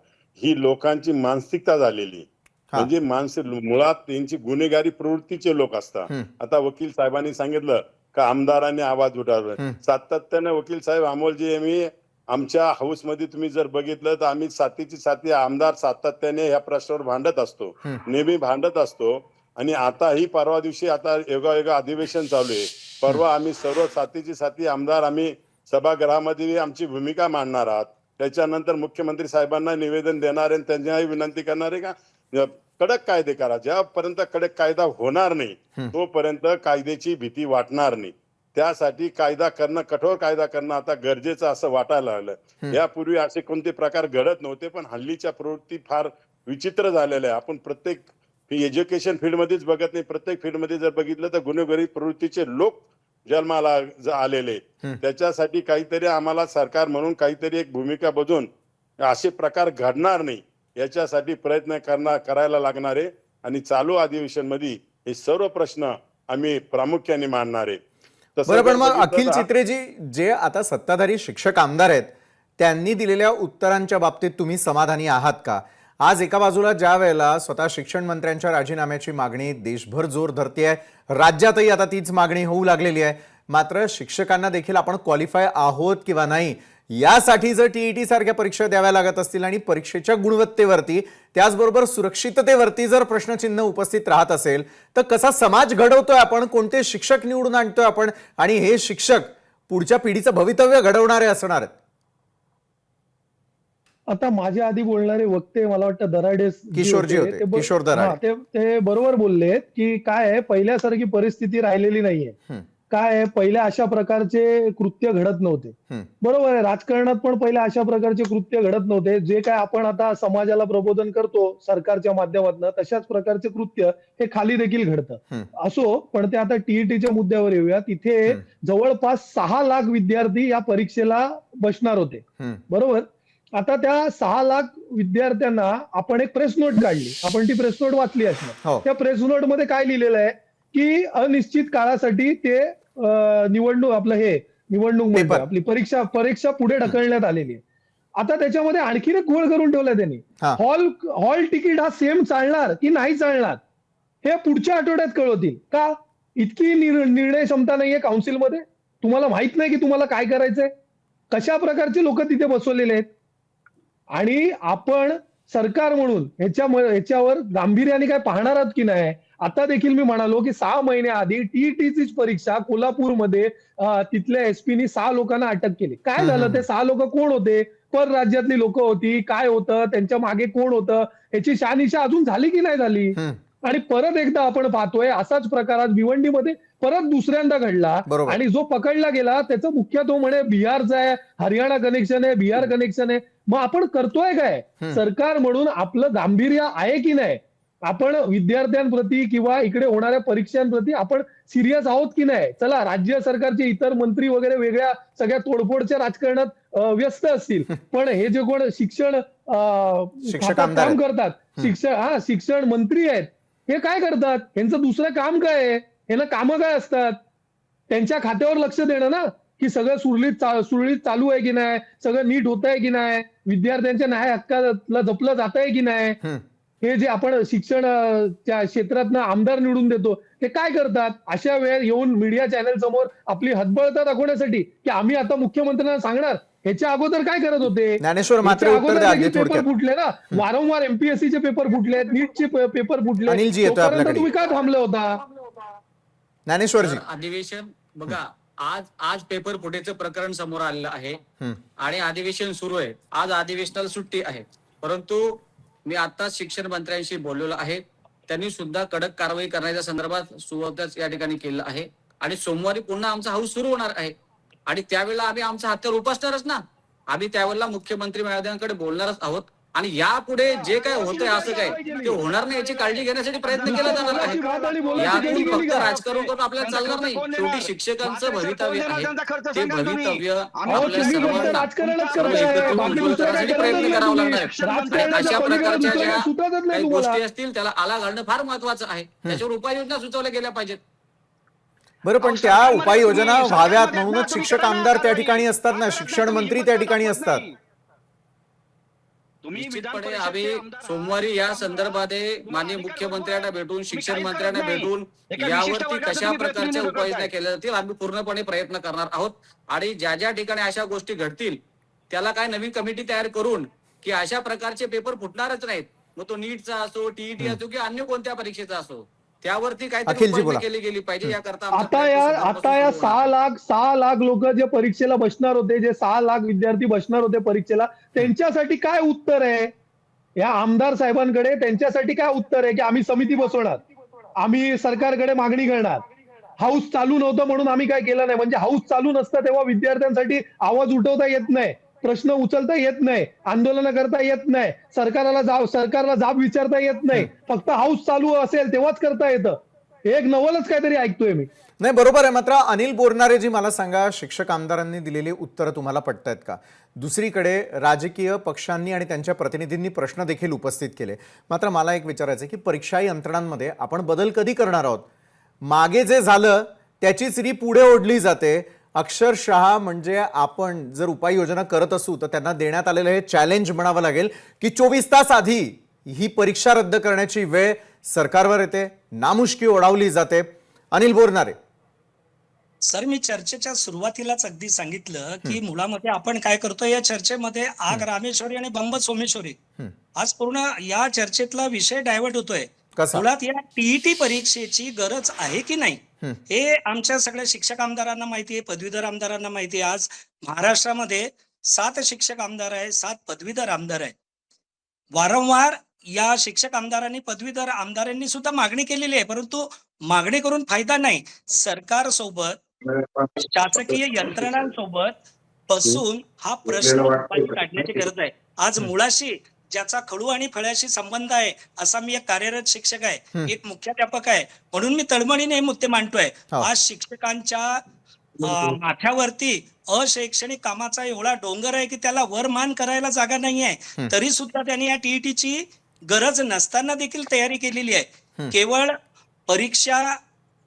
ही लोकांची मानसिकता झालेली, म्हणजे मुळात त्यांची गुन्हेगारी प्रवृत्तीचे लोक असतात. आता वकील साहेबांनी सांगितलं का आमदारांनी आवाज उठवला. सातत्याने वकील साहेब, अमोलजी, आम्ही आमच्या हाऊस मध्ये तुम्ही जर बघितलं तर आम्ही साथी आमदार सातत्याने या प्रश्नावर भांडत असतो, नेहमी भांडत असतो. आणि आता ही परवा दिवशी आता योगायोगा अधिवेशन चालू आहे. परवा आम्ही सर्व साथी आमदार आम्ही सभागृहामध्ये आमची भूमिका मांडणार आहात. त्याच्यानंतर मुख्यमंत्री साहेबांना निवेदन देणार आहे, त्यांच्याही विनंती करणार आहे का कडक कायदे करा. ज्यापर्यंत कडक कायदा होणार नाही तोपर्यंत कायद्याची भीती वाटणार नाही. त्यासाठी कायदा करणं, कठोर कायदा करणं आता गरजेचं असं वाटायला लागलं. यापूर्वी असे कोणते प्रकार घडत नव्हते, पण हल्लीच्या प्रवृत्ती फार विचित्र झालेल्या आहे. आपण प्रत्येक एज्युकेशन फील्डमध्येच बघत नाही, प्रत्येक फील्डमध्ये जर बघितलं तर गुन्हेगारी प्रवृत्तीचे लोक जन्माला आलेले. त्याच्यासाठी काहीतरी आम्हाला सरकार म्हणून काहीतरी एक भूमिका बजून असे प्रकार घडणार नाही याच्यासाठी प्रयत्न करायला लागणार आहे. आणि चालू अधिवेशन मध्ये हे सर्व प्रश्न आम्ही प्रामुख्याने मांडणार आहे. बरोबर. मग अखिल चित्रेजी, जे आता सत्ताधारी शिक्षक आमदार आहेत त्यांनी दिलेल्या उत्तरांच्या बाबतीत तुम्ही समाधानी आहात का? आज एका बाजूला ज्या वेळेला स्वतः शिक्षण मंत्र्यांच्या राजीनाम्याची मागणी देशभर जोर धरते, राज्यातही आता तीच मागणी होऊ लागलेली आहे, मात्र शिक्षकांना देखील आपण क्वालिफाय आहोत किंवा नाही यासाठी जर टीईटी सारख्या परीक्षा द्याव्या लागत असतील आणि परीक्षेच्या गुणवत्तेवरती त्याचबरोबर सुरक्षिततेवरती जर प्रश्नचिन्ह उपस्थित राहत असेल तर कसा समाज घडवतोय आपण, कोणते शिक्षक निवडून आणतोय आपण, आणि हे शिक्षक पुढच्या पिढीचं भवितव्य घडवणारे असणार आहेत. आता माझ्या आधी बोलणारे वक्ते मला वाटतं दराडे किशोरजी होते, किशोर दराडे. ते बरोबर बोललेत की काय आहे, पहिल्यासारखी परिस्थिती राहिलेली नाहीये. काय आहे, पहिल्या अशा प्रकारचे कृत्य घडत नव्हते. बरोबर आहे, राजकारणात पण पहिल्या अशा प्रकारचे कृत्य घडत नव्हते. जे काय आपण आता समाजाला प्रबोधन करतो सरकारच्या माध्यमातून, तशाच प्रकारचे कृत्य हे खाली देखील घडतं. असो, पण ते आता टीईटीच्या मुद्द्यावर येऊया. तिथे जवळपास 6 लाख विद्यार्थी या परीक्षेला बसणार होते. बरोबर. आता त्या 6 लाख विद्यार्थ्यांना आपण एक प्रेस नोट काढली, आपण ती प्रेस नोट वाचली असणार. त्या प्रेस नोट मध्ये काय लिहिलेलं आहे की अनिश्चित काळासाठी ते निवडणूक म्हणजे आपली परीक्षा पुढे ढकलण्यात आलेली आहे. आता त्याच्यामध्ये आणखीन एक घोळ करून ठेवलाय त्यांनी. हॉल तिकीट हा सेम चालणार की नाही चालणार हे पुढच्या आठवड्यात कळवतील. का? इतकी निर्णय क्षमता नाहीये काउन्सिलमध्ये? तुम्हाला माहित नाही की तुम्हाला काय करायचंय? कशा प्रकारचे लोक तिथे बसवलेले आहेत? आणि आपण सरकार म्हणून ह्याच्यावर गांभीर्याने काय पाहणार आहात की नाही? आता देखील मी म्हणालो की 6 महिन्याआधी टीईटीचीच परीक्षा कोल्हापूरमध्ये तिथल्या एसपीनी 6 लोकांना अटक केली. काय झालं? ते 6 लोक कोण होते? परराज्यातली लोक होती? काय होतं त्यांच्या मागे? कोण होतं? याची शहानिशा अजून झाली की नाही झाली? आणि परत एकदा आपण पाहतोय असाच प्रकार आज भिवंडीमध्ये परत दुसऱ्यांदा घडला. आणि जो पकडला गेला त्याचा मुख्य तो म्हणे बिहारचा आहे, हरियाणा कनेक्शन आहे, बिहार कनेक्शन आहे. मग आपण करतोय काय? सरकार म्हणून आपलं गांभीर्य आहे की नाही? आपण विद्यार्थ्यांप्रती किंवा इकडे होणाऱ्या परीक्षांप्रती आपण सिरियस आहोत की नाही? चला, राज्य सरकारचे इतर मंत्री वगैरे वेगळ्या सगळ्या तोडफोडच्या राजकारणात व्यस्त असतील, पण हे जे कोण शिक्षण काम करतात, शिक्षण मंत्री आहेत, हे काय करतात? यांचं दुसरं काम काय आहे? यांना कामं काय असतात? त्यांच्या खात्यावर लक्ष देणं ना, की सगळं सुरळीत चालू आहे की नाही, सगळं नीट होत आहे की नाही, विद्यार्थ्यांच्या न्याय हक्काला जपलं जात आहे की नाही. हे जे आपण शिक्षणच्या क्षेत्रातनं आमदार निवडून देतो ते काय करतात? अशा वेळेस येऊन मीडिया चॅनल समोर आपली हतबलता दाखवण्यासाठी की आम्ही आता मुख्यमंत्र्यांना सांगणार. ह्याच्या अगोदर काय करत होते? ज्ञानेश्वर मात्र उत्तर द्या अगदी पेपर थोडक्यात. फुटले ना, वारंवार एमपीएससीचे पेपर फुटले, नीटचे पेपर फुटले. अनिलजी येतोय तोपर्यंत आपल्याकडे. तुम्ही काय थांबले होता? ज्ञानेश्वरजी. अधिवेशन बघा, आज पेपर फुटेचं प्रकरण समोर आलेलं आहे आणि अधिवेशन सुरू आहे. आज अधिवेशनाला सुट्टी आहे, परंतु मी आता शिक्षण मंत्र्यांशी बोललेलो आहे. त्यांनी सुद्धा कडक कारवाई करण्याच्या संदर्भात सुरुवातच या ठिकाणी केलं आहे. आणि सोमवारी पुन्हा आमचा हाऊस सुरू होणार आहे आणि त्यावेळेला आम्ही आमचा हात्यावर उपासणारच ना. आम्ही त्यावेळेला मुख्यमंत्री महोदयांकडे बोलणारच आहोत आणि यापुढे जे काय होतंय असं काय ते होणार नाही याची काळजी घेण्यासाठी प्रयत्न केला जाणार आहे. यातून फक्त राजकारण करून आपल्याला चालणार नाही. शेवटी शिक्षकांचं भवितव्य आहे, ते भवितव्य आपल्या सर्वांना उज्ज्वल करण्यासाठी प्रयत्न करावा लागणार आहे. आणि अशा प्रकारच्या ज्या काही गोष्टी असतील त्याला आळा घालणं फार महत्वाचं आहे. त्याच्यावर उपाययोजना सुचवल्या गेल्या पाहिजेत. बरं, पण त्या उपाययोजना व्हाव्यात म्हणूनच शिक्षक आमदार त्या ठिकाणी असतात ना, शिक्षण मंत्री त्या ठिकाणी असतात. निश्चितपणे आम्ही सोमवारी या संदर्भात माननीय मुख्यमंत्र्यांना भेटून, शिक्षण मंत्र्यांना भेटून यावरती कशा प्रकारच्या उपाययोजना केल्या जातील आम्ही पूर्णपणे प्रयत्न करणार आहोत. आणि ज्या ज्या ठिकाणी अशा गोष्टी घडतील त्याला काय नवीन कमिटी तयार करून की अशा प्रकारचे पेपर फुटणारच नाहीत, मग तो नीटचा असो, टीईटी असो किंवा अन्य कोणत्या परीक्षेचा असो, त्यावरती काहीतरी उपाययोजना केली गेली पाहिजे. याकरता आता या 6 लाख लोक जे परीक्षेला बसणार होते, जे 6 लाख विद्यार्थी बसणार होते परीक्षेला, त्यांच्यासाठी काय उत्तर आहे? या आमदार साहेबांकडे त्यांच्यासाठी काय उत्तर आहे? की आम्ही समिती बसवणार, आम्ही सरकारकडे मागणी करणार. हाऊस चालू नव्हतं म्हणून आम्ही काय केलं नाही. म्हणजे हाऊस चालू नसतं तेव्हा विद्यार्थ्यांसाठी आवाज उठवता येत नाही, प्रश्न उचलता येत नाही, आंदोलन करता येत नाही, सरकारला जाब विचारता येत नाही. फक्त हाऊस चालू असेल तेव्हाच करता येतं. एक नवलच काहीतरी ऐकतोय मी. नाही, बरोबर आहे. मात्र अनिल बोरनारेजी, मला सांगा, शिक्षक आमदारांनी दिलेली उत्तरं तुम्हाला पटतायत का? दुसरीकडे राजकीय पक्षांनी आणि त्यांच्या प्रतिनिधींनी प्रश्न देखील उपस्थित केले. मात्र मला एक विचारायचं आहे की परीक्षा यंत्रणांमध्ये आपण बदल कधी करणार आहोत? मागे जे झालं त्याचीच री पुढे ओढली जाते अक्षरशः. म्हणजे आपण जर उपाययोजना करत असू तर त्यांना देण्यात आलेलं हे चॅलेंज म्हणावं लागेल की 24 तास आधी ही परीक्षा रद्द करण्याची वेळ सरकारवर येते, नामुष्की ओढावली जाते. अनिल बोरनारे. सर, मी चर्चेच्या सुरुवातीलाच अगदी सांगितलं की मुळामध्ये आपण काय करतोय या चर्चेमध्ये आग रामेश्वरी आणि बंब सोमेश्वरी. आज पूर्ण या चर्चेतला विषय डायव्हर्ट होतोय. कसा? मुळात या टीईटी परीक्षेची गरज आहे की नाही हे आमच्या सगळ्या शिक्षक आमदारांना माहिती आहे, पदवीधर आमदारांना माहिती आहे. आज महाराष्ट्रामध्ये 7 शिक्षक आमदार आहे, 7 पदवीधर आमदार आहे. वारंवार या शिक्षक आमदारांनी, पदवीधर आमदारांनी सुद्धा मागणी केलेली आहे, परंतु मागणी करून फायदा नाही. सरकार सोबत, शासकीय यंत्रणांसोबत बसून हा प्रश्न मार्गी काढण्याची गरज आहे. आज मुळाशी ज्याचा खडू आणि फळ्याशी संबंध आहे असा मी एक कार्यरत शिक्षक आहे, एक मुख्याध्यापक आहे, म्हणून मी तळमळीने हे मुद्दे मांडतोय. आज शिक्षकांच्या माथ्यावरती अशैक्षणिक कामाचा एवढा डोंगर आहे की त्याला वरमान करायला जागा नाही आहे, तरी सुद्धा त्यांनी या टीईटीची गरज नसताना देखील तयारी केलेली आहे. केवळ परीक्षा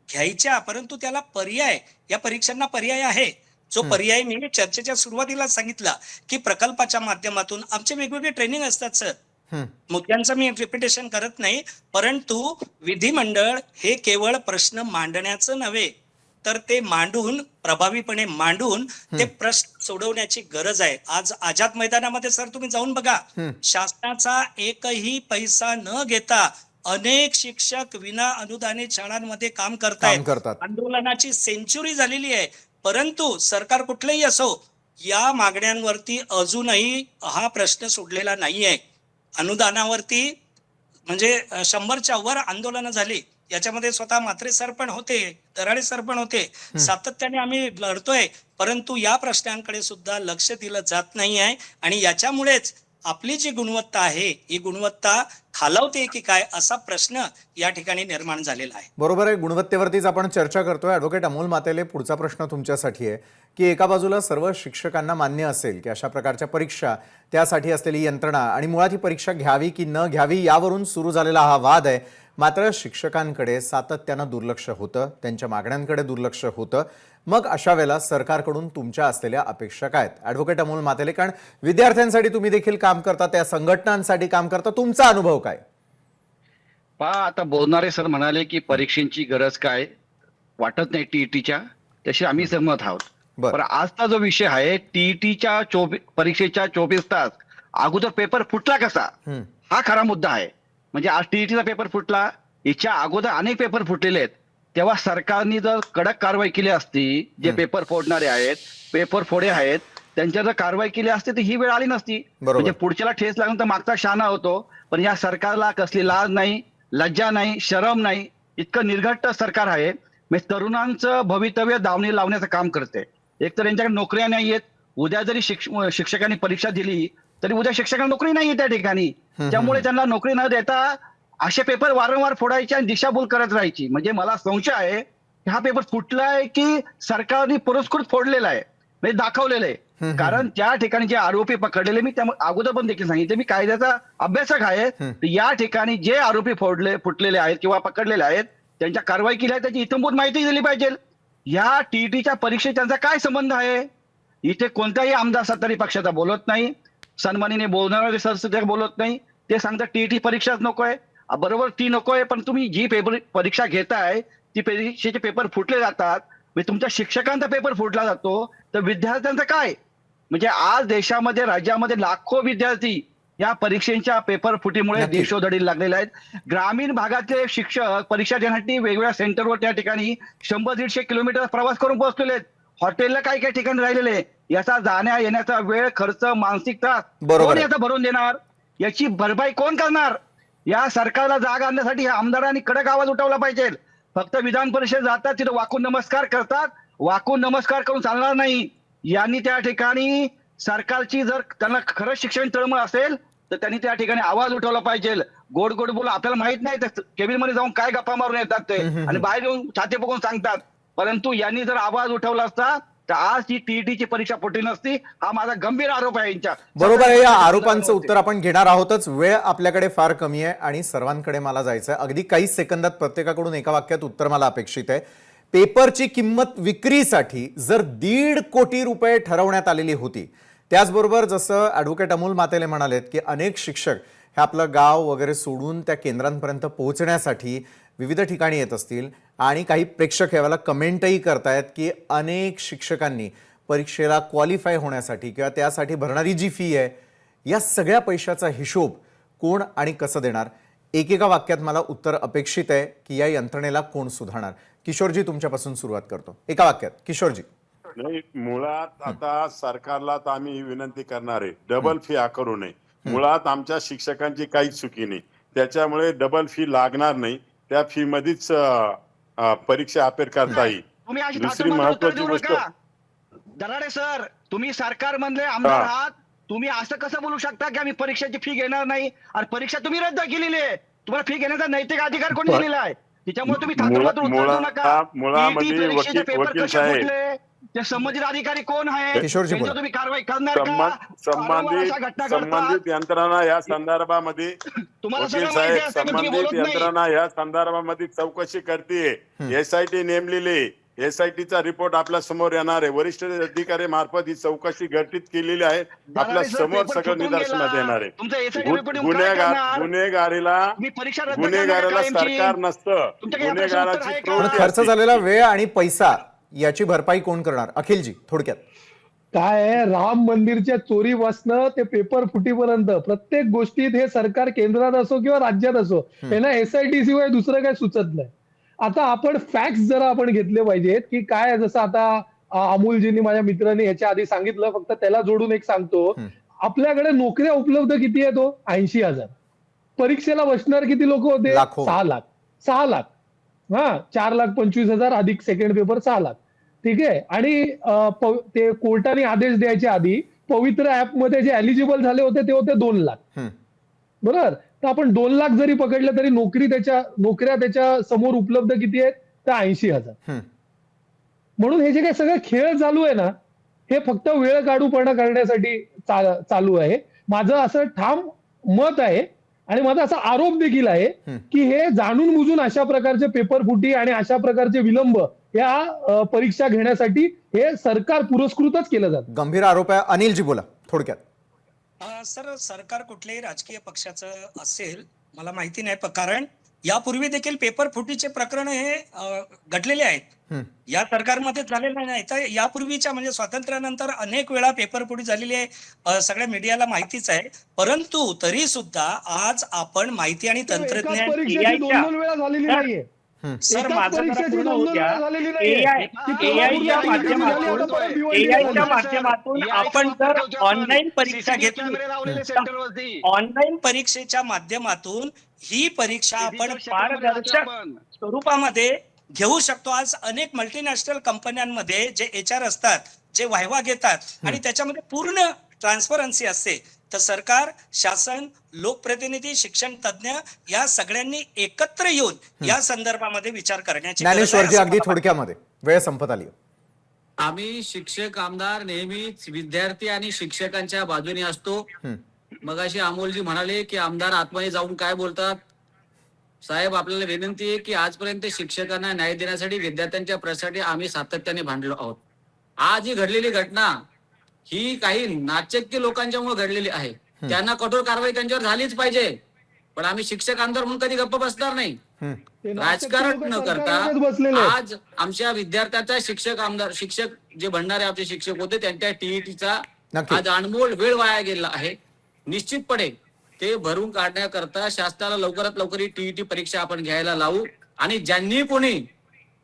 घ्यायच्या, परंतु त्याला पर्याय, या परीक्षांना पर्याय आहे. जो पर्याय मी चर्चेच्या सुरुवातीला सांगितला की प्रकल्पाच्या माध्यमातून आमचे वेगवेगळे ट्रेनिंग असतात सर. मुद्द्यांचं मी रिपिटेशन करत नाही, परंतु विधिमंडळ हे केवळ प्रश्न मांडण्याचं नव्हे, तर ते मांडून, प्रभावीपणे मांडून ते प्रश्न सोडवण्याची गरज आहे. आज आझाद मैदानामध्ये सर तुम्ही जाऊन बघा, शासनाचा एकही पैसा न घेता अनेक शिक्षक विना अनुदानित शाळांमध्ये काम करतायत. आंदोलनाची सेंचुरी झालेली आहे, परंतु सरकार कुठलंही असो या मागण्यांवरती अजूनही हा प्रश्न सोडलेला नाहीये. अनुदानावरती म्हणजे 100च्या वर आंदोलनं झाली. याच्यामध्ये स्वतः म्हात्रे सर पण होते, दराडे सर पण होते. सातत्याने आम्ही लढतोय, परंतु या प्रश्नांकडे सुद्धा लक्ष दिलं जात नाही आहे. आणि याच्यामुळेच आपली जी गुणवत्ता आहे ही गुणवत्ता खालावते की काय असा प्रश्न या ठिकाणी निर्माण झालेला आहे. बरोबर आहे, गुणवत्तेवरतीच आपण चर्चा करतोय. ॲडव्होकेट अमोल मातेले, पुढचा प्रश्न तुमच्यासाठी आहे की एका बाजूला सर्व शिक्षकांना मान्य असेल की अशा प्रकारच्या परीक्षा, त्यासाठी असलेली यंत्रणा आणि मुळात ही परीक्षा घ्यावी की न घ्यावी यावरून सुरू झालेला हा वाद आहे. मात्र शिक्षकांकडे सातत्यानं दुर्लक्ष होतं, त्यांच्या मागण्यांकडे दुर्लक्ष होतं. मग अशा वेळेला सरकारकडून तुमच्या असलेल्या अपेक्षा काय आहेत? ॲडव्होकेट अमोल मातेले, कारण विद्यार्थ्यांसाठी तुम्ही देखील काम करता, त्या संघटनांसाठी काम करता, तुमचा अनुभव काय? पहा, आता बोलणारे सर म्हणाले की परीक्षेची गरज काय वाटत नाही टीईटीच्या, तशी आम्ही सहमत आहोत. पण आजचा जो विषय आहे टीईटीच्या परीक्षेच्या 24 तास अगोदर पेपर फुटला कसा, हा खरा मुद्दा आहे. म्हणजे आज टीईटीचा पेपर फुटला, याच्या अगोदर अनेक पेपर फुटलेले आहेत. तेव्हा सरकारने जर कडक कारवाई केली असती, जे पेपर फोडणारे आहेत, पेपर फोडे आहेत, त्यांच्यावर जर कारवाई केली असती तर ही वेळ आली नसती. म्हणजे पुढच्याला ठेस लागून तर मागचा शहाणा होतो, पण या सरकारला कसली लाज नाही, लज्जा नाही, शरम नाही, इतकं निर्घट्ट सरकार आहे. म्हणजे तरुणांचं भवितव्य दावणी लावण्याचं काम करते. एक तर यांच्याकडे नोकऱ्या नाही आहेत. उद्या जरी शिक्षकांनी परीक्षा दिली तरी उद्या शिक्षकांना नोकरी नाही त्या ठिकाणी. त्यामुळे त्यांना नोकरी न देता असे पेपर वारंवार फोडायचे आणि दिशाभूल करत राहायची. म्हणजे मला संशय आहे की हा पेपर फुटलाय की सरकारने पुरस्कृत फोडलेला आहे, म्हणजे दाखवलेलं आहे. कारण त्या ठिकाणी जे आरोपी पकडलेले, मी त्यामुळे अगोदर पण देखील सांगितले, मी कायद्याचा अभ्यासक आहे. या ठिकाणी जे आरोपी फुटलेले आहेत किंवा पकडलेले आहेत, त्यांच्या कारवाई केली आहे त्याची इत्यंभूत माहिती दिली पाहिजे. या टीईटीच्या परीक्षेत त्यांचा काय संबंध आहे? इथे कोणत्याही आमदार सत्ताधारी पक्षाचा बोलत नाही, सन्मानीने बोलणारे सर बोलत नाही. ते सांगतात टीईटी परीक्षाच नकोय. बरोबर, ती नकोय, पण तुम्ही जी परीक्षा घेताय ती परीक्षेचे पेपर फुटले जातात. म्हणजे तुमच्या शिक्षकांचा पेपर फुटला जातो, तर विद्यार्थ्यांचं काय? म्हणजे आज देशामध्ये, राज्यामध्ये लाखो विद्यार्थी या परीक्षेच्या पेपर फुटीमुळे देशोधडीला लागलेले आहेत. ग्रामीण भागातले शिक्षक परीक्षा देण्यासाठी वेगवेगळ्या सेंटरवर त्या ठिकाणी 100-150 किलोमीटर प्रवास करून पोहोचलेले आहेत. हॉटेलला काही काही ठिकाणी राहिलेले. याचा जाण्या येण्याचा वेळ, खर्च, मानसिक त्रास कोण याचा भरून देणार? याची भरपाई कोण करणार? या सरकारला जाग आणण्यासाठी आमदारांनी कडक आवाज उठवला पाहिजे. फक्त विधान परिषद जातात, तिथे वाकून नमस्कार करतात. वाकून नमस्कार करून चालणार नाही. यांनी त्या ठिकाणी सरकारची जर त्यांना खरंच शिक्षण तळमळ असेल तर त्यांनी त्या ठिकाणी आवाज उठवला पाहिजे. गोड गोड बोला, आपल्याला माहित नाही केबिन मध्ये जाऊन काय गप्पा मारून येतात ते आणि बाहेर येऊन छाती बघून सांगतात. परंतु यांनी जर आवाज उठवला असता तर आज ही टीईटीची परीक्षा फुटली नसती. हा माझा गंभीर आरोप आहे यांच्या. बरोबर आहे, या आरोपांचं उत्तर आपण घेणार आहोतच. वेळ आपल्याकडे फार कमी आहे आणि सर्वांकडे मला जायचं आहे. अगदी काही सेकंदात प्रत्येकाकडून एका वाक्यात उत्तर मला अपेक्षित आहे. पेपरची किंमत विक्रीसाठी जर 1.5 कोटी रुपये ठरवण्यात आलेली होती, त्याचबरोबर जसं ॲडव्होकेट अमोल मातेले म्हणालेत की अनेक शिक्षक हे आपलं गाव वगैरे सोडून त्या केंद्रांपर्यंत पोहोचण्यासाठी विविध ठिकाणी येत असतील आणि काही प्रेक्षक यावेळेला कमेंटही करतायत की अनेक शिक्षकांनी परीक्षेला क्वालिफाय होण्यासाठी किंवा त्यासाठी भरणारी जी फी आहे या सगळ्या पैशाचा हिशोब कोण आणि कसं देणार? एकेका वाक्यात मला उत्तर अपेक्षित आहे की या यंत्रणेला कोण सुधारणार? किशोरजी, तुमच्यापासून सुरुवात करतो. एका वाक्यात किशोरजी. नाही, मुळात आता सरकारला तर आम्ही ही विनंती करणार आहे, डबल फी आकारू नये. मुळात आमच्या शिक्षकांची काहीच चुकी नाही, त्याच्यामुळे डबल फी लागणार नाही. त्या फी मध्येच परीक्षा अपेर करता येईल. तुम्ही अशी दुसरी थाटूमाट उत्तर महत्वाची देऊ गोष्ट, नका. दराडे सर, तुम्ही सरकार मधले आमदार आहात, तुम्ही असं कसं बोलू शकता की आम्ही परीक्षेची फी घेणार नाही? आणि परीक्षा तुम्ही रद्द केलेली आहे. तुम्हाला फी घेण्याचा नैतिक अधिकार कोणी दिलेला आहे? त्याच्यामुळे तुम्ही थाटूमाट उत्तर देऊ नका. मुळामध्ये TET परीक्षेचे पेपर वकील कसे साहेब, फुटले, ते संबंधित अधिकारी कोण आहे, किशोरजी बोला. त्यांच्यावर तुम्ही कारवाई करणार का? वारंवार अशा घटना घडतात. संबंधित यंत्रणा या संदर्भामध्ये तुम्हाला वकील सगळं माहिती साहेब, असतं, पण तुम्ही संबंधित बोलत नाही. यंत्रणा या संदर्भामध्ये चौकशी करते. SIT नेमलेली, SITचा रिपोर्ट आपल्या समोर येणार आहे. वरिष्ठ अधिकारी मार्फत ही चौकशी घटित केलेली आहे. आपल्या सर, समोर पेपर सगळं फुटून निदर्शनात गेला. येणार तुमचं आहे. SIT report येऊन काय करणार? गुन्हेगारीला तुम्ही परीक्षा रद्द करणार गुन्हेगाराला का कायमची? सरकार नसतं, तुमच्याकडे या प्रश्नाचं उत्तर गुन्हेगाराची आहे का? पण प्रवृत्ती खर्च असते. झालेला वेळ आणि पैसा याची भरपाई कोण करणार? अखिलजी, थोडक्यात. काय आहे, राम मंदिरच्या चोरीपासनं ते पेपर फुटीपर्यंत प्रत्येक गोष्टीत हे सरकार केंद्रात असो किंवा राज्यात असो त्यांना SIT शिवाय दुसरं काय सुचत नाही. आता आपण फॅक्ट्स जरा आपण घेतले पाहिजेत की काय, जसं आता अमोलजींनी, माझ्या मित्रांनी ह्याच्या आधी सांगितलं, फक्त त्याला जोडून एक सांगतो. आपल्याकडे नोकऱ्या उपलब्ध किती आहेत? 80,000. परीक्षेला बसणार किती लोक होते? लाखो. 6 लाख. 6 लाख. 4,25,000 अधिक सेकंड पेपर 6 लाख. ठीक आहे. आणि ते कोर्टाने आदेश द्यायच्या आधी पवित्र ऍप मध्ये जे एलिजिबल झाले होते ते होते 2 लाख. बरोबर. तर आपण 2 लाख जरी पकडले तरी नोकऱ्या त्याच्या समोर उपलब्ध किती आहेत? तर 80,000. म्हणून हे जे काही सगळं खेळ चालू आहे ना, हे फक्त वेळ काढूपणा करण्यासाठी चालू आहे. माझं असं ठाम मत आहे आणि माझा असा आरोप देखील आहे की हे जाणून बुजून अशा प्रकारचे पेपर फुटी आणि अशा प्रकारचे विलंब या परीक्षा घेण्यासाठी हे सरकार पुरस्कृतच केलं जातं. गंभीर आरोप आहे. अनिलजी बोला थोडक्यात. सर, सरकार कुठल्याही राजकीय पक्षाचं असेल मला माहिती नाही, कारण यापूर्वी देखील पेपर फुटीचे प्रकरण हे घडलेले आहेत. या सरकारमध्ये झालेलं नाही, तर यापूर्वीच्या म्हणजे स्वातंत्र्यानंतर अनेक वेळा पेपर फुटी झालेली आहे, सगळ्या मीडियाला माहितीच आहे. परंतु तरी सुद्धा आज आपण माहिती आणि तंत्रज्ञान परीक्षेची 2 वेळा झालेली नाहीये. सर, एकाच माझं जरा परीक्षेची पूर्ण 2 होऊ वेळा द्या. झालेली नाहीये. AI च्या माध्यमातून आपण जर ऑनलाईन परीक्षा घेतली, ऑनलाईन परीक्षेच्या माध्यमातून ही परीक्षा आपण पारदर्शक स्वरूपामध्ये घेऊ शकतो. आज अनेक मल्टीनॅशनल कंपन्यांमध्ये जे HR असतात, जे वायवा घेतात आणि त्याच्यामध्ये पूर्ण ट्रान्सपरन्सी असते. तर सरकार, शासन, लोकप्रतिनिधी, शिक्षण तज्ञ या सगळ्यांनी एकत्र येऊन या संदर्भामध्ये विचार करण्याची गरज आहे ज्ञानेश्वरजी, असं अगदी मला थोडक्यामध्ये, वेळ संपत आली. आम्ही शिक्षक आमदार नेहमीच विद्यार्थी आणि शिक्षकांच्या बाजूने असतो. मगाशी अमोलजी म्हणाले की आमदार आतमध्ये जाऊन काय बोलतात. साहेब, आपल्याला विनंती आहे की आजपर्यंत शिक्षकांना न्याय देण्यासाठी, विद्यार्थ्यांच्या प्रश्नासाठी आम्ही सातत्याने भांडलो आहोत. आज ही घडलेली घटना ही काही नाचक्य लोकांच्यामुळे घडलेली आहे. त्यांना कठोर कारवाई त्यांच्यावर झालीच पाहिजे. पण आम्ही शिक्षक आमदार म्हणून कधी गप्प बसणार नाही. राजकारण न करता आज आमच्या विद्यार्थ्याचा शिक्षक जे भंडारे आमचे शिक्षक होते त्यांच्या TETचा आज अनमोल वेळ वाया गेला आहे. निश्चितपणे ते भरून काढण्याकरता शासनाला लवकरात लवकर TET परीक्षा आपण घ्यायला लावू आणि ज्यांनी कोणी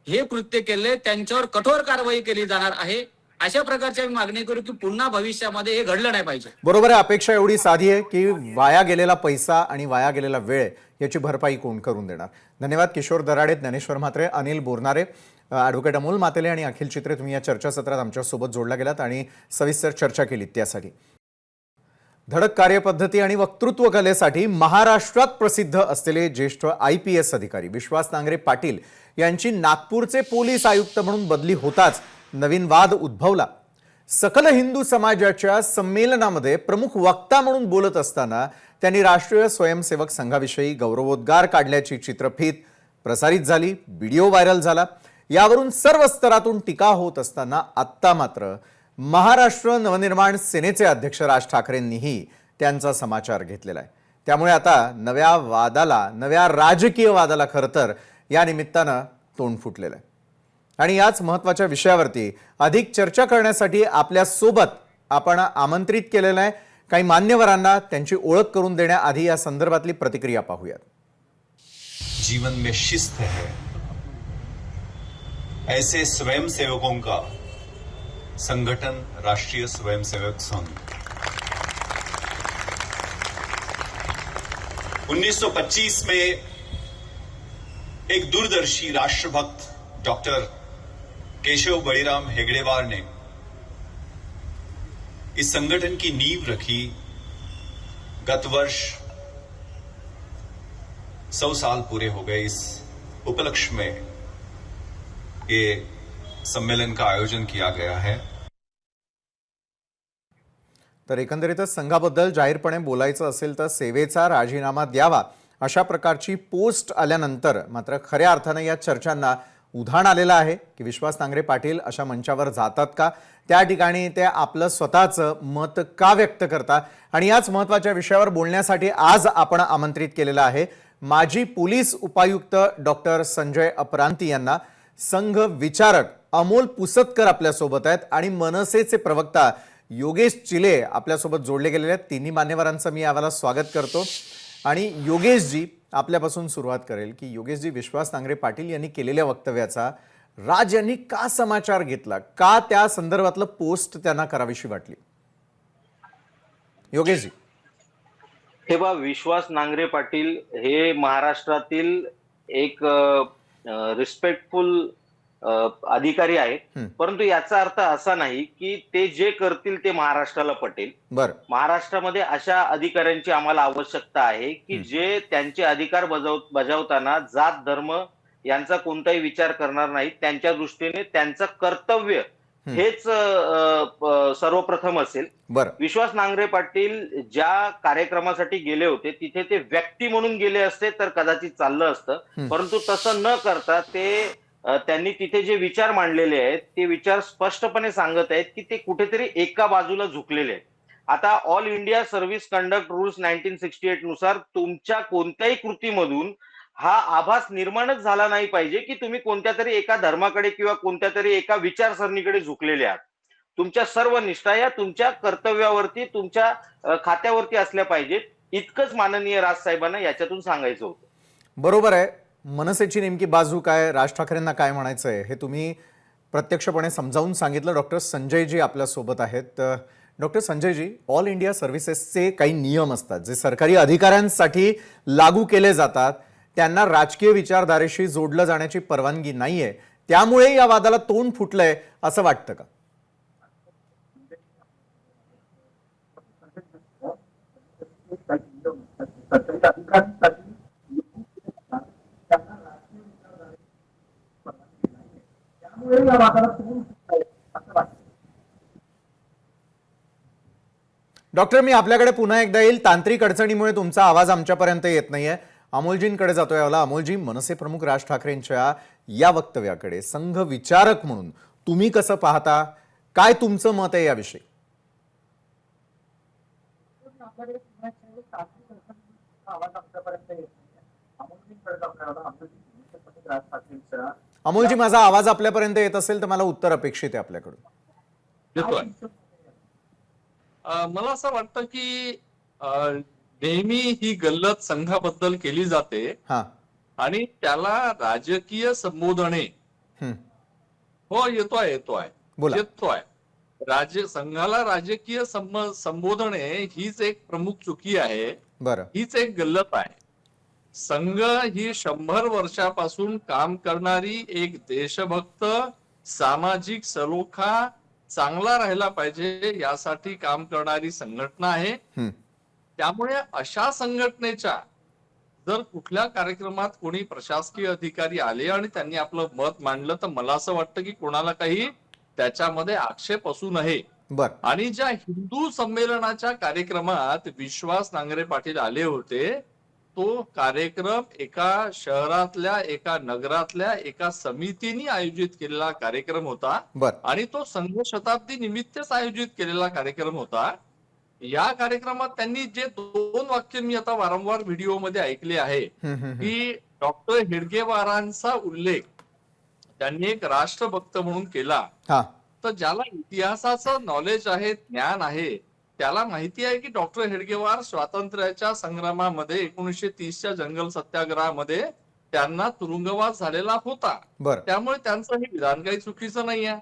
हे कृत्य केले त्यांच्यावर कठोर कारवाई केली जाणार आहे. अशा प्रकारची मागणी करू की पुन्हा भविष्यामध्ये हे घडलं नाही पाहिजे. बरोबर आहे. अपेक्षा एवढी साधी आहे की वाया गेलेला पैसा आणि वाया गेलेला वेळ याची भरपाई कोण करून देणार? धन्यवाद. किशोर दराडे, ज्ञानेश्वर म्हात्रे, अनिल बोरनारे, ॲडव्होकेट अमोल मातेले आणि अखिल चित्रे, तुम्ही या चर्चासत्रात आमच्यासोबत जोडला गेलात आणि सविस्तर चर्चा केलीत. त्यासाठी धडक कार्यपद्धती आणि वक्तृत्व कलेसाठी महाराष्ट्रात प्रसिद्ध असलेले ज्येष्ठ IPS अधिकारी विश्वास नांगरे पाटील यांची नागपूरचे पोलीस आयुक्त म्हणून बदली होताच नवीन वाद उद्भवला. सकल हिंदू समाजाच्या संमेलनामध्ये प्रमुख वक्ता म्हणून बोलत असताना त्यांनी राष्ट्रीय स्वयंसेवक संघाविषयी गौरवोद्गार काढल्याची चित्रफीत प्रसारित झाली. व्हिडिओ व्हायरल झाला. यावरून सर्व स्तरातून टीका होत असताना आत्ता मात्र महाराष्ट्र नवनिर्माण सेनेचे अध्यक्ष राज ठाकरेंनीही त्यांचा समाचार घेतलेला आहे. त्यामुळे आता नव्या राजकीय वादाला खरं तर या निमित्तानं तोंड फुटलेलं आहे. आणि याच महत्त्वाच्या विषयावरती अधिक चर्चा करण्यासाठी आपल्या सोबत आपण आमंत्रित केलेलं आहे. काही मान्यवरांना त्यांची ओळख करून देण्याआधी या संदर्भातली प्रतिक्रिया पाहूयात. जीवन में शिस्त है, ऐसे स्वयंसेवकों का संगठन राष्ट्रीय स्वयंसेवक संघ 1925 में एक दूरदर्शी राष्ट्रभक्त डॉक्टर केशव बळीराम हेगड़ेवार ने इस संगठन की नींव रखी. गत वर्ष 100 साल पूरे हो गए. इस उपलक्ष्य में ये सम्मेलन का आयोजन किया गया है. तर एकंदरीतच संघाबद्दल जाहीरपणे बोलायचं असेल तर सेवेचा राजीनामा द्यावा अशा प्रकारची पोस्ट आल्यानंतर मात्र खऱ्या अर्थाने या चर्चांना उधाण आलेलं आहे की विश्वास नांगरे पाटील अशा मंचावर जातात का, त्या ठिकाणी ते आपलं स्वतःचं मत का व्यक्त करतात. आणि याच महत्त्वाच्या विषयावर बोलण्यासाठी आज आपण आमंत्रित केलेलं आहे माजी पोलीस उपायुक्त डॉक्टर संजय अपरांती यांना. संघ विचारक अमोल पुसतकर आपल्यासोबत आहेत आणि मनसेचे प्रवक्ता योगेश चिले आपल्यासोबत जोडले गेलेले आहेत. तिन्ही मान्यवरांचं मी यावेळेला स्वागत करतो. आणि योगेशजी आपल्यापासून सुरुवात करेल की योगेशजी, विश्वास नांगरे पाटील यांनी केलेल्या वक्तव्याचा राज यांनी का समाचार घेतला, का त्या संदर्भातलं पोस्ट त्यांना करावीशी वाटली? योगेशजी. हे बा, विश्वास नांगरे पाटील हे महाराष्ट्रातील एक रिस्पेक्टफुल अधिकारी आहेत, परंतु याचा अर्थ असा नाही की ते जे करतील ते महाराष्ट्राला पटेल. बरं. महाराष्ट्रामध्ये अशा अधिकाऱ्यांची आम्हाला आवश्यकता आहे की जे त्यांचे अधिकार बजावताना जात धर्म यांचा कोणताही विचार करणार नाहीत. त्यांच्या दृष्टीने त्यांचं कर्तव्य हेच सर्वप्रथम असेल. बरं. विश्वास नांगरे पाटील ज्या कार्यक्रमासाठी गेले होते तिथे ते व्यक्ती म्हणून गेले असते तर कदाचित चाललं असतं, परंतु तसं न करता त्यांनी तिथे जे विचार मांडलेले आहेत ते विचार स्पष्टपणे सांगत आहेत की ते कुठेतरी एका बाजूला झुकलेले आहेत. आता all India service conduct rules 1968 नुसार तुमच्या कोणत्याही कृतीमधून हा आभास निर्माणच झाला नाही पाहिजे की तुम्ही कोणत्या तरी एका धर्माकडे किंवा कोणत्या तरी एका विचारसरणीकडे झुकलेले आहात. तुमच्या सर्व निष्ठा या तुमच्या कर्तव्यावरती, तुमच्या खात्यावरती असल्या पाहिजेत. इतकंच माननीय राज साहेबांना याच्यातून सांगायचं होतं. बरोबर आहे. मनसेची नेमकी बाजू काय, राज ठाकरेंना काय म्हणायचं आहे हे तुम्ही प्रत्यक्षपणे समजावून सांगितलं. डॉक्टर संजयजी आपल्यासोबत आहेत. डॉक्टर संजयजी, ऑल इंडिया सर्व्हिसेसचे काही नियम असतात जे सरकारी अधिकाऱ्यांसाठी लागू केले जातात. त्यांना राजकीय विचारधारेशी जोडलं जाण्याची परवानगी नाहीये. त्यामुळे या वादाला तोंड फुटलंय असं वाटतं का? डॉक्टर, मी आपल्याकडे पुन्हा एकदा येईल. तांत्रिक अडचणीमुळे तुमचा आवाज आमच्यापर्यंत येत नाहीये. अमोलजींकडे जातोय याला. अमोलजी, मनसे प्रमुख राज ठाकरेंच्या या वक्तव्याकडे संघ विचारक म्हणून तुम्ही कसं पाहता? काय तुमचं मत आहे याविषयी? अमोलजी, माझा आवाज आपल्यापर्यंत येत असेल तर मला उत्तर अपेक्षित आहे आपल्याकडून. मला असं वाटतं की नेहमी ही गल्लत संघाबद्दल केली जाते आणि त्याला राजकीय संबोधने हो येतोय संघाला राजकीय संबोधने हीच एक प्रमुख चुकी आहे. हीच एक गल्लत आहे. संघ ही 100 वर्षापासून काम करणारी एक देशभक्त, सामाजिक सलोखा चांगला राहिला पाहिजे यासाठी काम करणारी संघटना आहे. त्यामुळे अशा संघटनेच्या जर कुठल्या कार्यक्रमात कोणी प्रशासकीय अधिकारी आले आणि त्यांनी आपलं मत मांडलं तर मला असं वाटतं की कोणाला काही त्याच्यामध्ये आक्षेप असू नये. आणि ज्या हिंदू संमेलनाच्या कार्यक्रमात विश्वास नांगरे पाटील आले होते तो कार्यक्रम एका शहरातल्या एका नगरातल्या एका समितीने आयोजित केलेला कार्यक्रम होता बरं. आणि तो संघ शताब्दी निमित्तच आयोजित केलेला कार्यक्रम होता. या कार्यक्रमात त्यांनी जे 2 वाक्य मी आता वारंवार व्हिडिओमध्ये ऐकले आहे की डॉक्टर हेडगेवारांचा उल्लेख त्यांनी एक राष्ट्रभक्त म्हणून केला. हा तर ज्याला इतिहासाचं नॉलेज आहे, ज्ञान आहे, त्याला माहिती आहे की डॉक्टर हेडगेवार स्वातंत्र्याच्या संग्रामामध्ये 1930च्या जंगल सत्याग्रहामध्ये त्यांना तुरुंगवास झालेला होता. बरं. त्यामुळे त्यांचं हे विधान काही चुकीचं नाही आहे.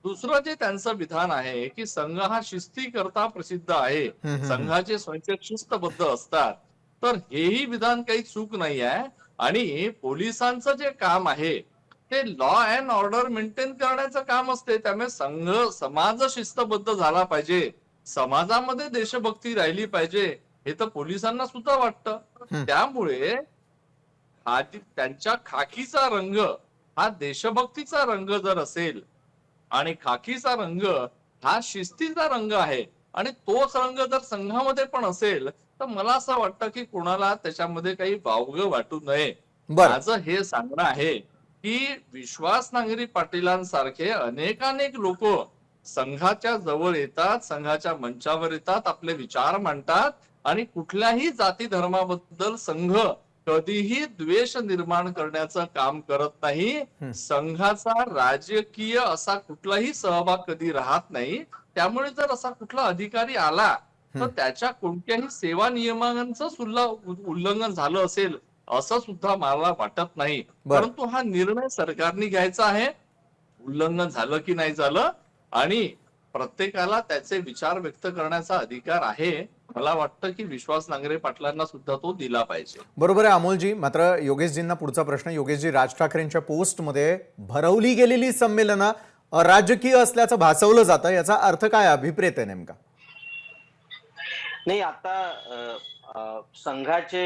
दुसरं जे त्यांचं विधान आहे की संघ हा शिस्तीकरता प्रसिद्ध आहे, संघाचे स्वयंसेवक शिस्तबद्ध असतात, तर हेही विधान काही चूक नाही आहे. आणि पोलिसांचं जे काम आहे ते लॉ अँड ऑर्डर मेंटेन करण्याचं काम असते. त्यामुळे संघ समाज शिस्तबद्ध झाला पाहिजे, समाजामध्ये देशभक्ती राहिली पाहिजे, हे तर पोलिसांना सुद्धा वाटतं. त्यामुळे हा त्यांच्या खाकीचा रंग हा देशभक्तीचा रंग जर असेल आणि खाकीचा रंग हा शिस्तीचा रंग आहे आणि तोच रंग जर संघामध्ये पण असेल तर मला असं वाटतं की कोणाला त्याच्यामध्ये काही वावगं वाटू नये. माझं हे सांगणं आहे की विश्वास नांगरे पाटीलांसारखे अनेकानेक लोक संघाच्या जवळ येतात, संघाच्या मंचावर येतात, आपले विचार मांडतात आणि कुठल्याही जाती धर्माबद्दल संघ कधीही द्वेष निर्माण करण्याचं काम करत नाही. संघाचा राजकीय असा कुठलाही सहभाग कधी राहत नाही. त्यामुळे जर असा कुठला अधिकारी आला तर त्याच्या कोणत्याही सेवा नियमांचं सुद्धा उल्लंघन झालं असेल असं सुद्धा मला वाटत नाही. परंतु हा निर्णय सरकारने घ्यायचा आहे, उल्लंघन झालं की नाही झालं, आणि प्रत्येकाला त्याचे विचार व्यक्त करण्याचा अधिकार आहे. मला वाटतं की विश्वास नांगरे पाटलांना सुद्धा तो दिला पाहिजे. बरोबर आहे अमोलजी. मात्र योगेशजींना पुढचा प्रश्न. योगेशजी, राज ठाकरेंच्या पोस्टमध्ये भरवली गेलेली संमेलनं राजकीय असल्याचं भासवलं जातं, याचा अर्थ काय अभिप्रेत आहे नेमका? नाही, आता संघाचे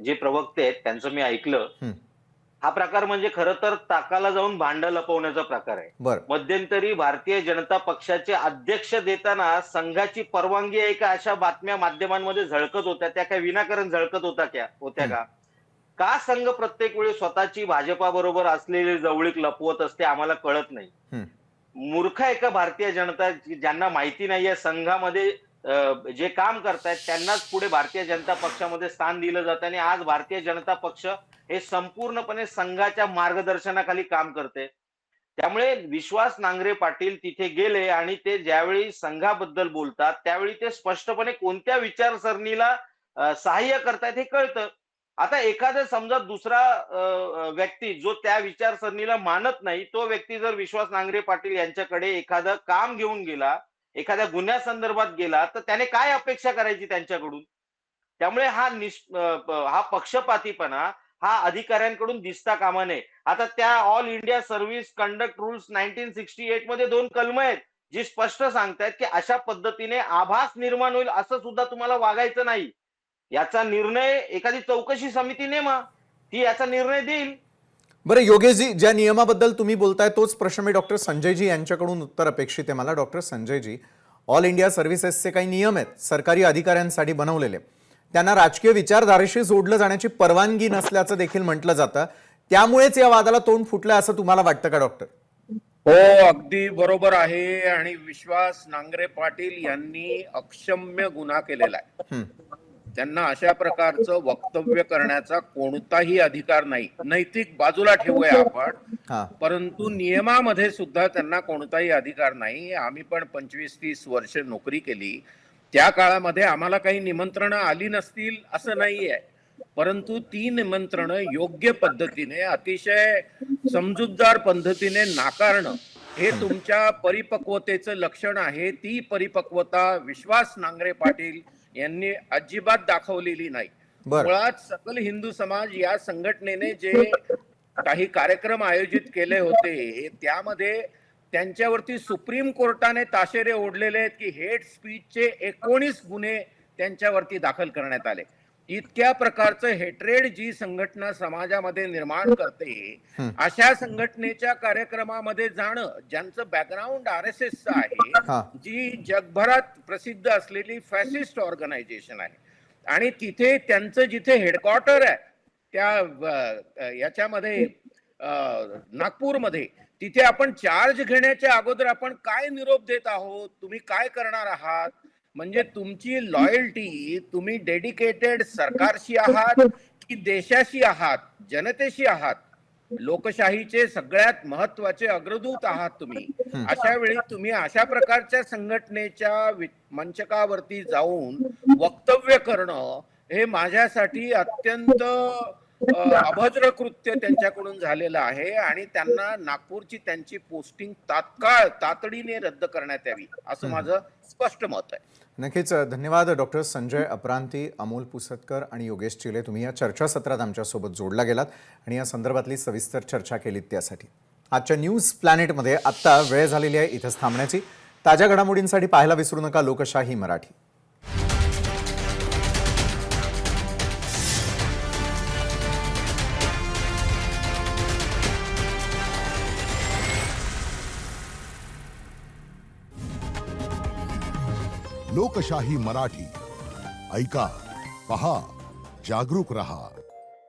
जे प्रवक्ते आहेत त्यांचं मी ऐकलं. हा प्रकार म्हणजे खरं तर ताकाला जाऊन भांड लपवण्याचा प्रकार आहे. मध्यंतरी भारतीय जनता पक्षाचे अध्यक्ष देताना संघाची परवानगी आहे का अशा बातम्या माध्यमांमध्ये झळकत होत्या. त्या काय विनाकारण झळकत होत्या का संघ प्रत्येक वेळी स्वतःची भाजपाबरोबर असलेली जवळीक लपवत असते आम्हाला कळत नाही. मूर्ख आहे का भारतीय जनता, ज्यांना माहिती नाहीये संघामध्ये जे काम करतायत त्यांनाच पुढे भारतीय जनता पक्षामध्ये स्थान दिलं जातं आणि आज भारतीय जनता पक्ष हे संपूर्णपणे संघाच्या मार्गदर्शनाखाली काम करते. त्यामुळे विश्वास नांगरे पाटील तिथे गेले आणि ते ज्यावेळी संघाबद्दल बोलतात त्यावेळी ते स्पष्टपणे कोणत्या विचारसरणीला सहाय्य करतायत हे कळतं. आता एखादा समजा दुसरा व्यक्ती जो त्या विचारसरणीला मानत नाही, तो व्यक्ती जर विश्वास नांगरे पाटील यांच्याकडे एखादं काम घेऊन गेला, एखाद्या गुन्ह्यासंदर्भात गेला, तर त्याने काय अपेक्षा करायची त्यांच्याकडून? त्यामुळे हा पक्षपातीपणा हा अधिकाऱ्यांकडून दिसता कामा नये. आता त्या all India service conduct rules 1968 मध्ये 2 कलम आहेत जी स्पष्ट सांगतायत की अशा पद्धतीने आभास निर्माण होईल असं सुद्धा तुम्हाला वागायचं नाही. याचा निर्णय एखादी चौकशी समिती नेमा, ती याचा निर्णय देईल. बरं योगेशजी, ज्या नियमाबद्दल तुम्ही बोलताय तोच प्रश्न मी डॉक्टर संजयजी यांच्याकडून उत्तर अपेक्षित आहे मला. डॉक्टर संजयजी, ऑल इंडिया सर्व्हिसेसचे काही नियम आहेत सरकारी अधिकाऱ्यांसाठी बनवलेले, त्यांना राजकीय विचारधारेशी जोडलं जाण्याची परवानगी नसल्याचं देखील म्हटलं जातं. त्यामुळेच या वादाला तोंड फुटलं असं तुम्हाला वाटतं का डॉक्टर? हो, अगदी बरोबर आहे. आणि विश्वास नांगरे पाटील यांनी अक्षम्य गुन्हा केलेला आहे. त्यांना अशा प्रकारचं वक्तव्य करण्याचा कोणताही अधिकार नाही. नैतिक बाजूला ठेवूया आपण, परंतु नियमामध्ये सुद्धा त्यांना कोणताही अधिकार नाही. आम्ही पण 25-30 वर्ष नोकरी केली, त्या काळामध्ये आम्हाला काही निमंत्रणं आली नसतील असं नाहीये, परंतु ती निमंत्रणं योग्य पद्धतीने अतिशय समजूतदार पद्धतीने नाकारणं हे तुमच्या परिपक्वतेचं लक्षण आहे. ती परिपक्वता विश्वास नांगरे पाटील यांनी अजिबात दाखवलेली नाही. मुळात सकल हिंदू समाज या संघटनेने जे काही कार्यक्रम आयोजित केले होते त्यामध्ये त्यांच्यावरती सुप्रीम कोर्टाने ताशेरे ओढलेले आहेत की हेट स्पीचचे 19 गुन्हे त्यांच्यावरती दाखल करण्यात आले. इतक्या प्रकारचं हेट्रेड जी संघटना समाजामध्ये निर्माण करते, अशा संघटनेच्या कार्यक्रमामध्ये जाणं, ज्यांचं बॅकग्राऊंड RSSचं आहे, जी जगभरात प्रसिद्ध असलेली फॅसिस्ट ऑर्गनायझेशन आहे, आणि तिथे त्यांचं जिथे हेडक्वार्टर आहे त्या याच्यामध्ये नागपूरमध्ये, तिथे आपण चार्ज घेण्याच्या अगोदर आपण काय निरोप देत आहोत, तुम्ही काय करणार आहात, म्हणजे तुमची लॉयल्टी, तुम्ही डेडिकेटेड सरकारशी आहात की देशाशी आहात, जनतेशी आहात, लोकशाहीचे सगळ्यात महत्वाचे अग्रदूत आहात तुम्ही. अशा वेळी तुम्ही अशा प्रकारच्या संघटनेच्या मंचकावरती जाऊन वक्तव्य करणं हे माझ्यासाठी अत्यंत अभद्र कृत्य त्यांच्याकडून झालेलं आहे आणि त्यांना नागपूरची त्यांची पोस्टिंग तातडीने रद्द करण्यात यावी असं माझं स्पष्ट मत आहे. नक्कीच. धन्यवाद डॉक्टर संजय अपरांती, अमोल पुसतकर आणि योगेश चिले. तुम्ही या चर्चासत्रात आमच्यासोबत जोडला गेलात आणि या संदर्भातली सविस्तर चर्चा केलीत त्यासाठी. आजच्या न्यूज प्लॅनेटमध्ये आत्ता वेळ झालेली आहे इथंच थांबण्याची. ताज्या घडामोडींसाठी पाहायला विसरू नका लोकशाही मराठी. लोकशाही मराठी ऐका, पहा, जागरूक रहा.